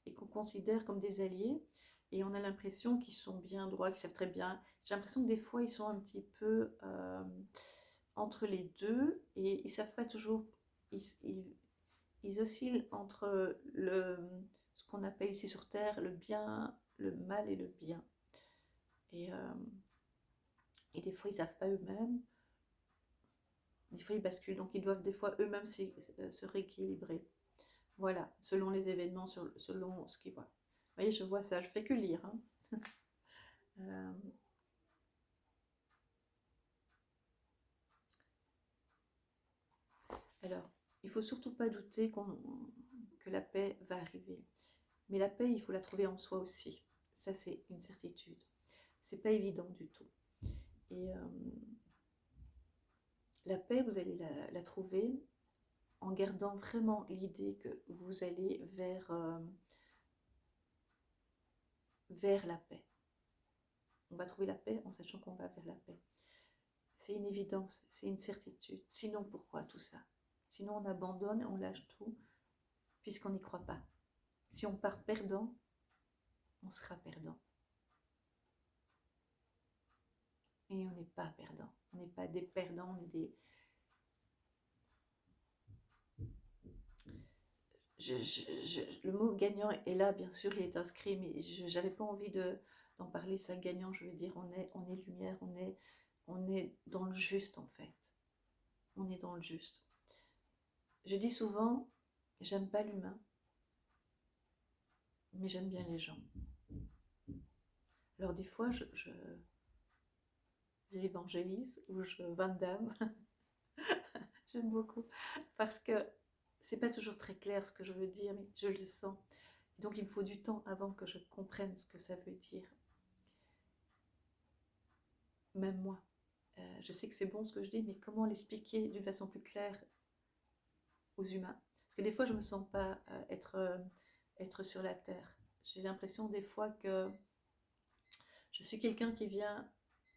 et qu'on considère comme des alliés. Et on a l'impression qu'ils sont bien droits, qu'ils savent très bien. J'ai l'impression que des fois, ils sont un petit peu entre les deux et ils ne savent pas toujours. Ils oscillent entre ce qu'on appelle ici sur Terre le bien, le mal et le bien. Et des fois, ils ne savent pas eux-mêmes. Des fois, ils basculent. Donc, ils doivent des fois eux-mêmes se rééquilibrer. Voilà, selon les événements, selon ce qu'ils voient. Vous voyez, je vois ça, je fais que lire. Hein. Alors, il ne faut surtout pas douter que la paix va arriver. Mais la paix, il faut la trouver en soi aussi. Ça, c'est une certitude. C'est pas évident du tout. Et la paix, vous allez la trouver en gardant vraiment l'idée que vous allez vers la paix. On va trouver la paix en sachant qu'on va vers la paix. C'est une évidence, c'est une certitude. Sinon, pourquoi tout ça? Sinon, on abandonne, on lâche tout, puisqu'on n'y croit pas. Si on part perdant, on sera perdant. Et on n'est pas perdant. On n'est pas des perdants, on est des... le mot gagnant est là, bien sûr, il est inscrit, mais je n'avais pas envie d'en parler. Ça, gagnant, je veux dire, on est lumière, on est dans le juste, en fait. On est dans le juste. Je dis souvent, j'aime pas l'humain, mais j'aime bien les gens. Alors des fois, j'évangélise ou je Van Damme. J'aime beaucoup parce que c'est pas toujours très clair ce que je veux dire, mais je le sens. Donc il me faut du temps avant que je comprenne ce que ça veut dire. Même moi. Je sais que c'est bon ce que je dis, mais comment l'expliquer d'une façon plus claire aux humains? Parce que des fois, je me sens pas être sur la terre. J'ai l'impression des fois que je suis quelqu'un qui vient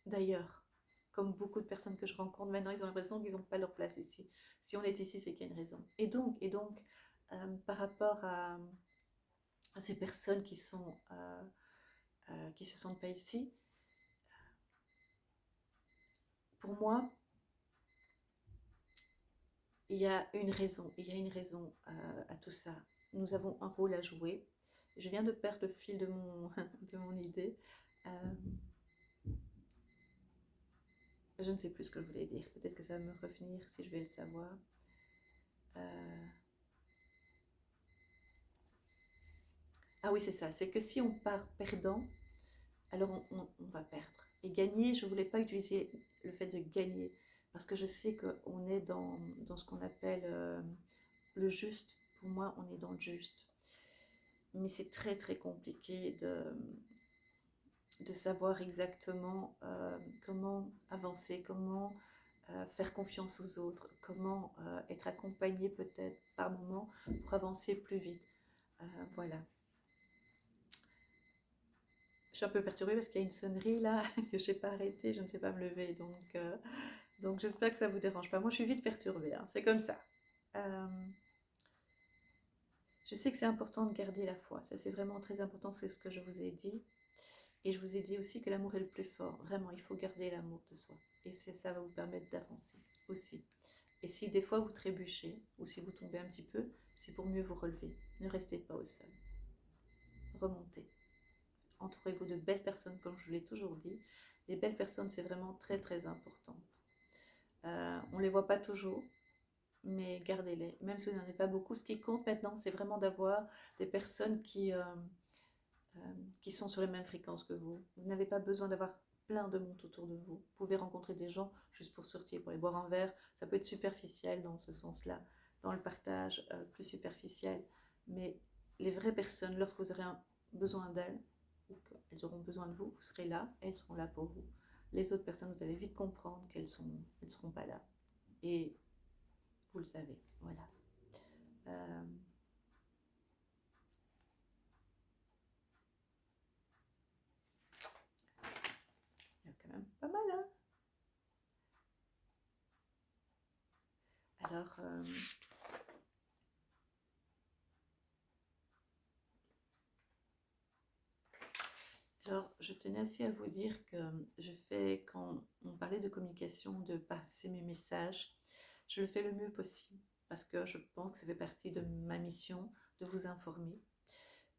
d'ailleurs. Comme beaucoup de personnes que je rencontre maintenant, ils ont l'impression qu'ils n'ont pas leur place ici. Si on est ici, c'est qu'il y a une raison. Et donc par rapport à ces personnes qui se sentent pas ici, pour moi, il y a une raison. Il y a une raison à tout ça. Nous avons un rôle à jouer. Je viens de perdre le fil de de mon idée. Je ne sais plus ce que je voulais dire. Peut-être que ça va me revenir si je vais le savoir. Ah oui, c'est ça. C'est que si on part perdant, alors on va perdre. Et gagner, je ne voulais pas utiliser le fait de gagner, parce que je sais qu'on est dans ce qu'on appelle le juste. Pour moi, on est dans le juste. Mais c'est très très compliqué de savoir exactement comment avancer, comment faire confiance aux autres, comment être accompagné peut-être par moment pour avancer plus vite. Voilà. Je suis un peu perturbée parce qu'il y a une sonnerie là, que je n'ai pas arrêté, je ne sais pas me lever. Donc j'espère que ça ne vous dérange pas. Moi, je suis vite perturbée, hein, c'est comme ça. Euh, je sais que c'est important de garder la foi. Ça, c'est vraiment très important, c'est ce que je vous ai dit. Et je vous ai dit aussi que l'amour est le plus fort. Vraiment, il faut garder l'amour de soi. Et ça va vous permettre d'avancer aussi. Et si des fois vous trébuchez, ou si vous tombez un petit peu, c'est pour mieux vous relever. Ne restez pas au sol. Remontez. Entourez-vous de belles personnes, comme je vous l'ai toujours dit. Les belles personnes, c'est vraiment très très important. On ne les voit pas toujours, mais gardez-les. Même si vous n'en avez pas beaucoup, ce qui compte maintenant, c'est vraiment d'avoir des personnes qui sont sur les mêmes fréquences que vous. Vous n'avez pas besoin d'avoir plein de monde autour de vous. Vous pouvez rencontrer des gens juste pour sortir, pour aller boire un verre. Ça peut être superficiel dans ce sens-là, dans le partage plus superficiel. Mais les vraies personnes, lorsque vous aurez besoin d'elles, ou qu'elles auront besoin de vous, vous serez là, elles seront là pour vous. Les autres personnes, vous allez vite comprendre qu'elles ne seront pas là. Et vous le savez, voilà. Il y a quand même pas mal, hein. Alors, je tenais aussi à vous dire que je fais, quand on parlait de communication, de passer mes messages, je le fais le mieux possible parce que je pense que ça fait partie de ma mission de vous informer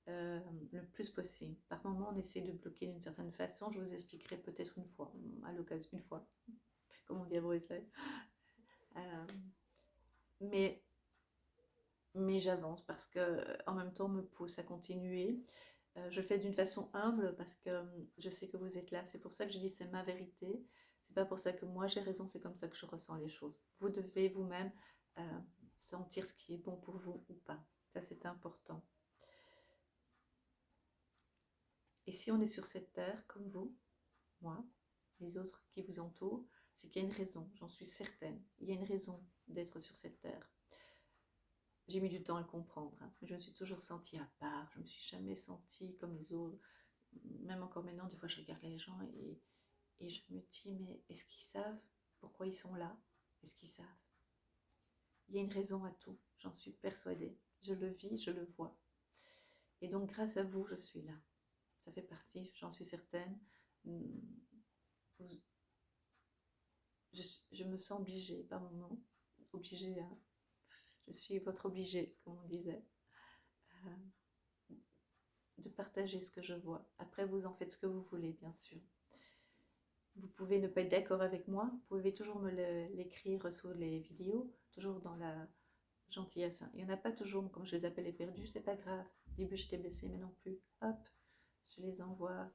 le plus possible. Par moment, on essaie de bloquer d'une certaine façon. Je vous expliquerai peut-être une fois, à l'occasion, une fois, comme on dit à Bruxelles. Mais j'avance parce que en même temps, on me pousse à continuer. Je le fais d'une façon humble parce que je sais que vous êtes là. C'est pour ça que je dis c'est ma vérité. C'est pas pour ça que moi j'ai raison, c'est comme ça que je ressens les choses. Vous devez vous-même sentir ce qui est bon pour vous ou pas. Ça c'est important. Et si on est sur cette terre comme vous, moi, les autres qui vous entourent, c'est qu'il y a une raison, j'en suis certaine. Il y a une raison d'être sur cette terre. J'ai mis du temps à le comprendre, hein. Je me suis toujours sentie à part, je me suis jamais sentie comme les autres. Même encore maintenant, des fois je regarde les gens et je me dis, mais est-ce qu'ils savent pourquoi ils sont là? Est-ce qu'ils savent? Il y a une raison à tout, j'en suis persuadée. Je le vis, je le vois. Et donc, grâce à vous, je suis là. Ça fait partie, j'en suis certaine. Vous- je me sens obligée, pas mon nom, obligée, hein. Je suis votre obligée, comme on disait, de partager ce que je vois. Après, vous en faites ce que vous voulez, bien sûr. Vous pouvez ne pas être d'accord avec moi, vous pouvez toujours me l'écrire sous les vidéos, toujours dans la gentillesse. Il n'y en a pas toujours, comme je les appelle les perdus, c'est pas grave. Au début, j'étais blessée, mais non plus. Hop, je les envoie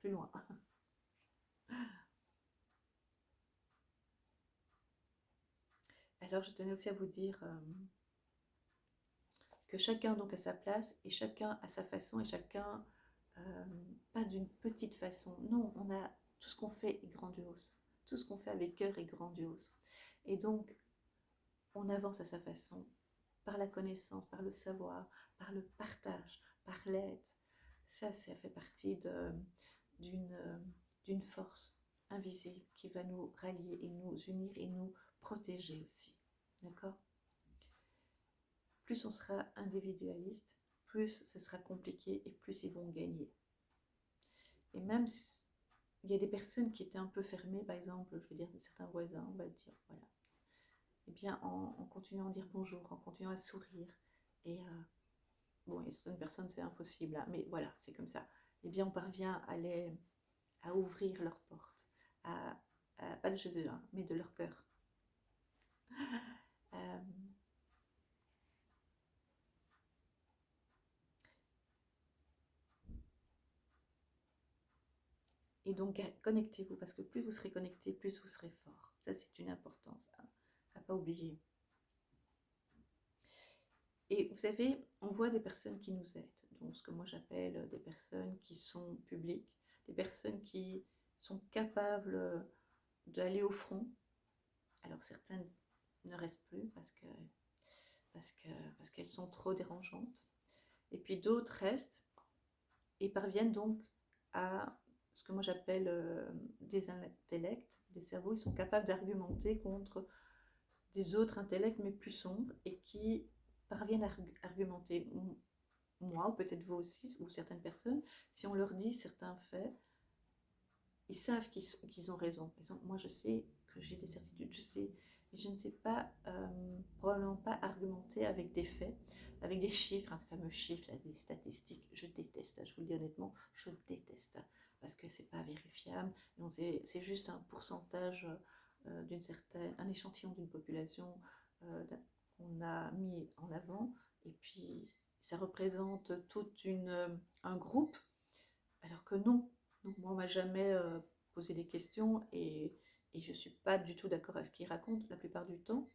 plus loin. Alors, je tenais aussi à vous dire que chacun donc a sa place et chacun a sa façon et chacun pas d'une petite façon. Non, on a tout ce qu'on fait est grandiose. Tout ce qu'on fait avec cœur est grandiose. Et donc, on avance à sa façon, par la connaissance, par le savoir, par le partage, par l'aide. Ça fait partie d'une force invisible qui va nous rallier et nous unir et nous protéger aussi. D'accord? Plus on sera individualiste, plus ce sera compliqué et plus ils vont gagner. Et même si il y a des personnes qui étaient un peu fermées, par exemple, je veux dire, certains voisins, on va dire, voilà. Eh bien, en continuant à dire bonjour, en continuant à sourire, et bon, il y a certaines personnes, c'est impossible, hein, mais voilà, c'est comme ça. Eh bien, on parvient à ouvrir leurs portes, pas de chez eux, hein, mais de leur cœur. Euh, et donc, connectez-vous, parce que plus vous serez connecté, plus vous serez fort. Ça, c'est une importance à pas oublier. Et vous savez, on voit des personnes qui nous aident, donc ce que moi j'appelle des personnes qui sont publiques, des personnes qui sont capables d'aller au front. Alors certaines ne restent plus parce qu'elles sont trop dérangeantes. Et puis d'autres restent et parviennent donc à ce que moi j'appelle des intellects, des cerveaux. Ils sont capables d'argumenter contre des autres intellects mais plus sombres et qui parviennent à argumenter. Moi, ou peut-être vous aussi, ou certaines personnes, si on leur dit certains faits, ils savent qu'ils ont raison. Moi, je sais que j'ai des certitudes, je sais, mais je ne sais pas, probablement pas argumenter avec des faits, avec des chiffres, hein, ces fameux chiffres, là, des statistiques. Je déteste, je vous le dis honnêtement, je déteste, parce que c'est pas vérifiable, c'est juste un pourcentage un échantillon d'une population qu'on a mis en avant, et puis ça représente tout un groupe, alors que non. Donc moi, on m'a jamais posé des questions et je ne suis pas du tout d'accord avec ce qu'ils racontent la plupart du temps.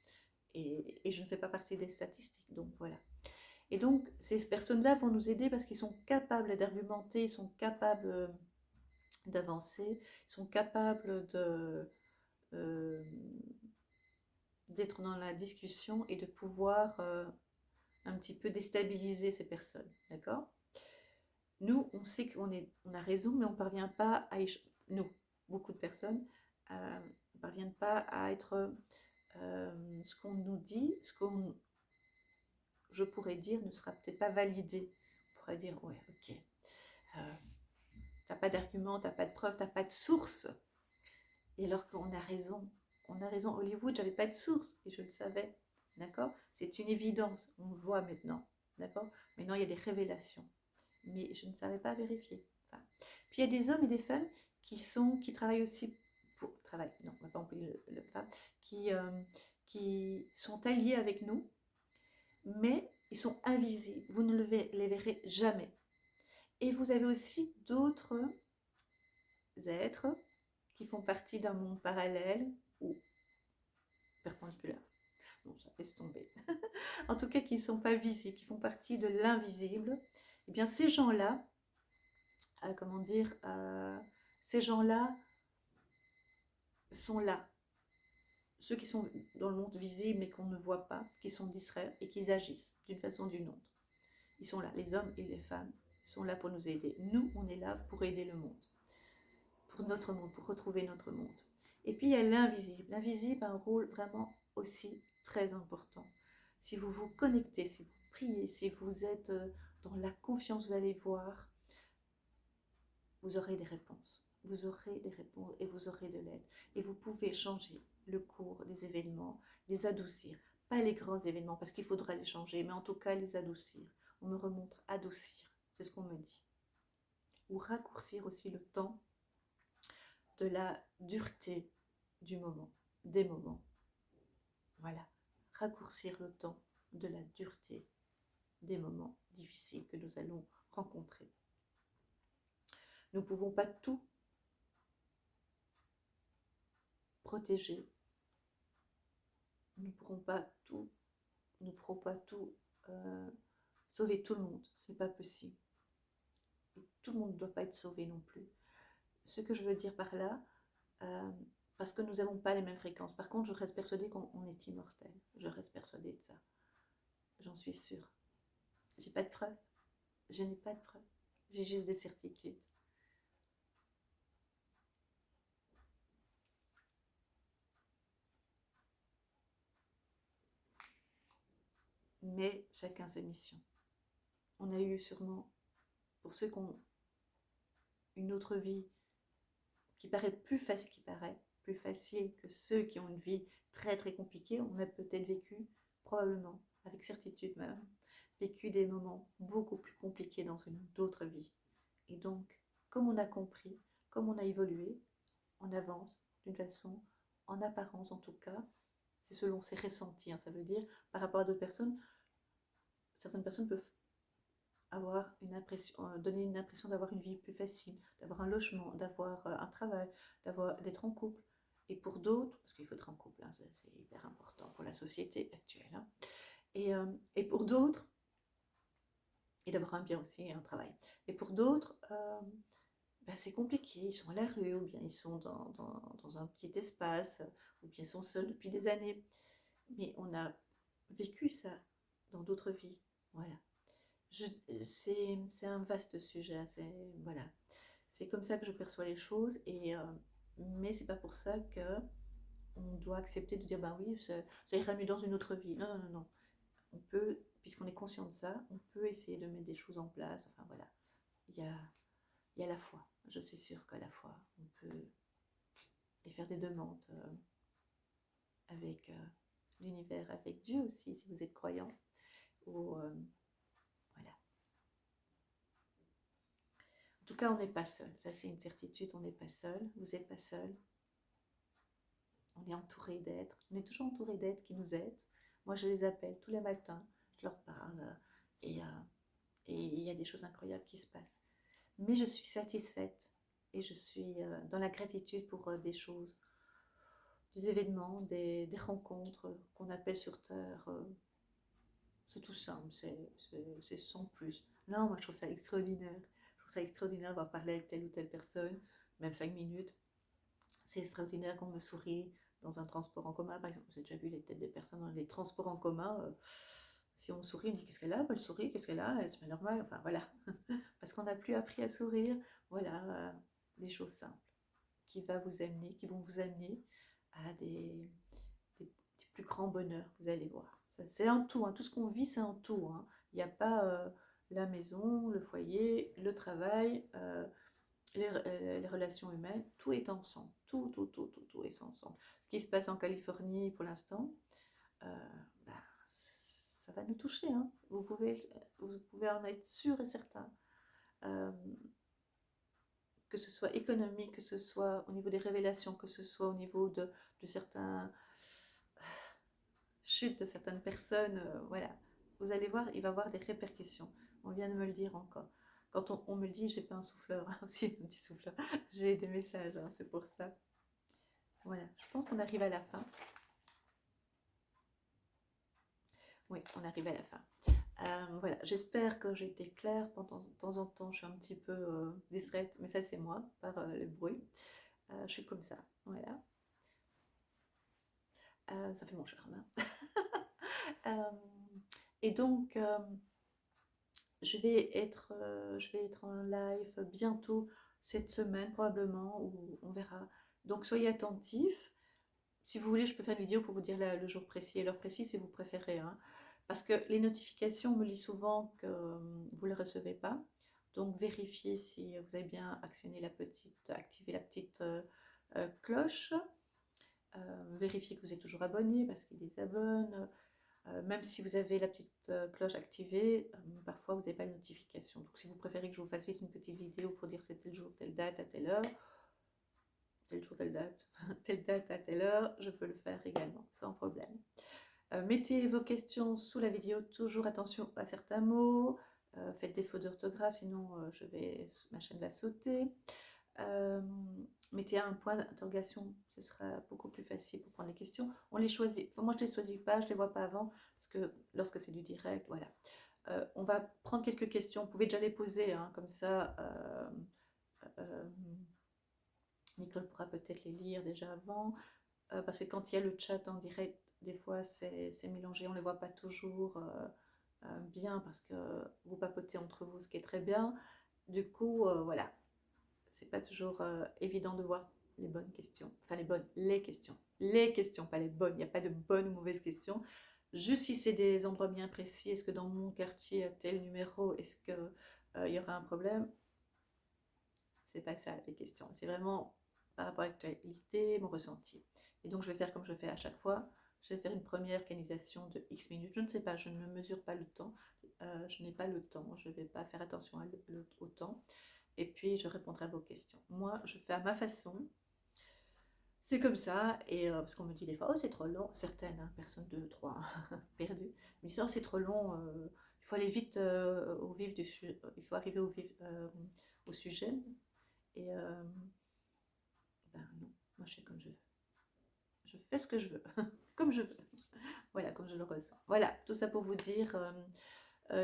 Et je ne fais pas partie des statistiques, donc voilà. Et donc, ces personnes-là vont nous aider parce qu'ils sont capables d'argumenter, ils sont capables d'avancer, ils sont capables d'être dans la discussion et de pouvoir un petit peu déstabiliser ces personnes, d'accord? Nous, on sait on a raison, mais on ne parvient pas à nous, beaucoup de personnes, ne parviennent pas à être ce qu'on nous dit, je pourrais dire, ne sera peut-être pas validé. On pourrait dire, ouais, ok, t'as pas d'argument, t'as pas de preuve, t'as pas de source. Et alors qu'on a raison, Hollywood, j'avais pas de source et je le savais, d'accord? C'est une évidence, on le voit maintenant, d'accord? Maintenant, il y a des révélations, mais je ne savais pas vérifier. Enfin, puis il y a des hommes et des femmes qui travaillent aussi non, on va pas employer le femme, qui sont alliés avec nous, mais ils sont invisibles. Vous ne les verrez jamais. Et vous avez aussi d'autres êtres qui font partie d'un monde parallèle ou perpendiculaire. Bon, ça laisse tomber. En tout cas, qui ne sont pas visibles, qui font partie de l'invisible. Eh bien, ces gens-là, comment dire, ces gens-là sont là. Ceux qui sont dans le monde visible mais qu'on ne voit pas, qui sont distraits et qui agissent d'une façon ou d'une autre. Ils sont là, les hommes et les femmes sont là pour nous aider. Nous, on est là pour aider le monde, pour notre monde, pour retrouver notre monde. Et puis il y a l'invisible. L'invisible a un rôle vraiment aussi très important. Si vous vous connectez, si vous priez, si vous êtes dans la confiance, vous allez voir, vous aurez des réponses. Vous aurez des réponses et vous aurez de l'aide. Et vous pouvez changer le cours des événements, les adoucir. Pas les grands événements parce qu'il faudra les changer, mais en tout cas les adoucir. On me remonte adoucir, c'est ce qu'on me dit. Ou raccourcir aussi le temps de la dureté du moment, des moments. Voilà, raccourcir le temps de la dureté des moments difficiles que nous allons rencontrer. Nous ne pouvons pas tout protéger. Nous ne pourrons pas tout, sauver tout le monde. Ce n'est pas possible. Et tout le monde ne doit pas être sauvé non plus. Ce que je veux dire par là, parce que nous n'avons pas les mêmes fréquences. Par contre, je reste persuadée qu'on est immortel. Je reste persuadée de ça. J'en suis sûre. J'ai pas de preuves. Je n'ai pas de preuves. J'ai juste des certitudes. Mais chacun ses missions. On a eu sûrement, pour ceux qui ont une autre vie qui paraît plus facile que ceux qui ont une vie très très compliquée, on a peut-être vécu, probablement, avec certitude même, vécu des moments beaucoup plus compliqués dans une autre vie. Et donc, comme on a compris, comme on a évolué, on avance d'une façon, en apparence en tout cas, c'est selon ses ressentis, ça veut dire par rapport à d'autres personnes, certaines personnes peuvent avoir une impression, donner une impression d'avoir une vie plus facile, d'avoir un logement, d'avoir un travail, d'être en couple. Et pour d'autres, parce qu'il faut être en couple, hein, c'est hyper important pour la société actuelle, hein, et pour d'autres, et d'avoir un bien aussi, un travail. Et pour d'autres, c'est compliqué, ils sont à la rue, ou bien ils sont dans un petit espace, ou bien ils sont seuls depuis des années. Mais on a vécu ça dans d'autres vies, voilà. C'est un vaste sujet, voilà. C'est comme ça que je perçois les choses, mais c'est pas pour ça que on doit accepter de dire bah oui, ça ira mieux dans une autre vie. Non, non, non, non. On peut, puisqu'on est conscient de ça, on peut essayer de mettre des choses en place. Enfin voilà, il y a la foi. Je suis sûre qu'à la fois, on peut et faire des demandes avec l'univers, avec Dieu aussi, si vous êtes croyant, ou voilà. En tout cas, on n'est pas seul. Ça, c'est une certitude. On n'est pas seul. Vous n'êtes pas seul. On est entouré d'êtres. On est toujours entouré d'êtres qui nous aident. Moi, je les appelle tous les matins. Je leur parle. Et il y a des choses incroyables qui se passent. Mais je suis satisfaite. Et je suis dans la gratitude pour des choses, des événements, des rencontres qu'on appelle sur Terre. C'est tout simple. C'est sans plus. Non, moi, je trouve ça extraordinaire. Je trouve ça extraordinaire d'avoir parlé avec telle ou telle personne, même 5 minutes. C'est extraordinaire qu'on me sourie dans un transport en commun. Par exemple, j'ai déjà vu les têtes des personnes dans les transports en commun. Si on sourit, on dit qu'est-ce qu'elle a, elle sourit, qu'est-ce qu'elle a, elle se met normale. Enfin voilà, parce qu'on n'a plus appris à sourire. Voilà, des choses simples qui vont vous amener à des plus grands bonheurs. Vous allez voir. C'est un tout, hein. Tout ce qu'on vit, c'est un tout, hein. Il n'y a pas la maison, le foyer, le travail. Les relations humaines, tout est ensemble. Tout est ensemble. Ce qui se passe en Californie pour l'instant, bah, ça va nous toucher. Hein. Vous pouvez en être sûr et certain. Que ce soit économique, que ce soit au niveau des révélations, que ce soit au niveau de certains chutes de certaines personnes, voilà. Vous allez voir, il va y avoir des répercussions. On vient de me le dire encore. Quand on me le dit, j'ai pas un souffleur, hein, aussi un petit souffleur. J'ai des messages, hein, c'est pour ça. Voilà, je pense qu'on arrive à la fin. Oui, on arrive à la fin. Voilà, j'espère que j'ai été claire. De temps en temps, je suis un petit peu distraite, mais ça c'est moi, par le bruit. Je suis comme ça, voilà. Ça fait mon charme. Hein. Et donc, je vais être en live bientôt cette semaine probablement, ou on verra. Donc soyez attentifs. Si vous voulez, je peux faire une vidéo pour vous dire le jour précis et l'heure précise si vous préférez. Hein. parce que les notifications, on me dit souvent que vous ne les recevez pas. Donc vérifiez si vous avez bien actionné activé la petite cloche. Vérifiez que vous êtes toujours abonné parce qu'ils désabonnent. Même si vous avez la petite cloche activée, parfois vous n'avez pas de notification. Donc si vous préférez que je vous fasse vite une petite vidéo pour dire c'est tel jour, telle date, à telle heure, tel jour, telle date, telle date à telle heure, je peux le faire également, sans problème. Mettez vos questions sous la vidéo, toujours attention à certains mots, faites des fautes d'orthographe, sinon ma chaîne va sauter. Mettez un point d'interrogation, ce sera beaucoup plus facile pour prendre les questions. On les choisit, enfin, moi je ne les choisis pas, je ne les vois pas avant, parce que lorsque c'est du direct, voilà. On va prendre quelques questions, vous pouvez déjà les poser, hein, comme ça, Nicole pourra peut-être les lire déjà avant, parce que quand il y a le chat en direct, des fois c'est mélangé, on ne les voit pas toujours bien, parce que vous papotez entre vous, ce qui est très bien. Du coup, voilà, c'est pas toujours évident de voir les bonnes questions, enfin les questions, pas les bonnes, il n'y a pas de bonnes ou mauvaises questions, juste si c'est des endroits bien précis, est-ce que dans mon quartier à tel numéro, est-ce que il y aura un problème, c'est pas ça les questions, c'est vraiment par rapport à l'actualité, mon ressenti. Et donc je vais faire comme je fais à chaque fois, je vais faire une première canalisation de X minutes, je ne sais pas, je ne mesure pas le temps, je n'ai pas le temps, je ne vais pas faire attention au temps. Et puis je répondrai à vos questions. Moi, je fais à ma façon. C'est comme ça, et parce qu'on me dit des fois, oh c'est trop long, certaines, hein, personne 2, 3, perdues, me disent, oh c'est trop long, il faut aller vite au vif du sujet, il faut arriver au sujet, et ben non, moi je fais comme je veux. Je fais ce que je veux, comme je veux, voilà, comme je le ressens. Voilà, tout ça pour vous dire,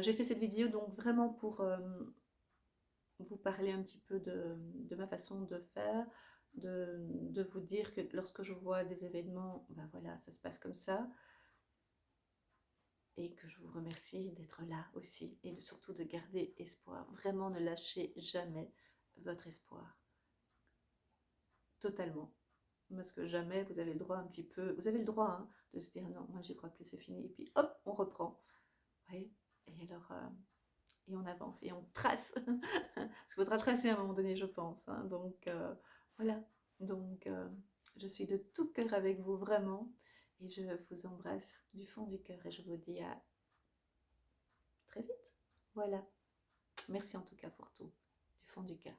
j'ai fait cette vidéo donc vraiment pour vous parler un petit peu de ma façon de faire, de vous dire que lorsque je vois des événements, ben voilà, ça se passe comme ça, et que je vous remercie d'être là aussi, et surtout de garder espoir. Vraiment, ne lâchez jamais votre espoir, totalement. Parce que jamais vous avez le droit un petit peu, vous avez le droit hein, de se dire non, moi j'y crois plus, c'est fini, et puis hop, on reprend. Oui, et alors, et on avance, et on trace, parce qu'il faudra tracer à un moment donné, je pense, hein. Donc voilà, donc je suis de tout cœur avec vous, vraiment, et je vous embrasse du fond du cœur, et je vous dis à très vite. Voilà, merci en tout cas pour tout, du fond du cœur.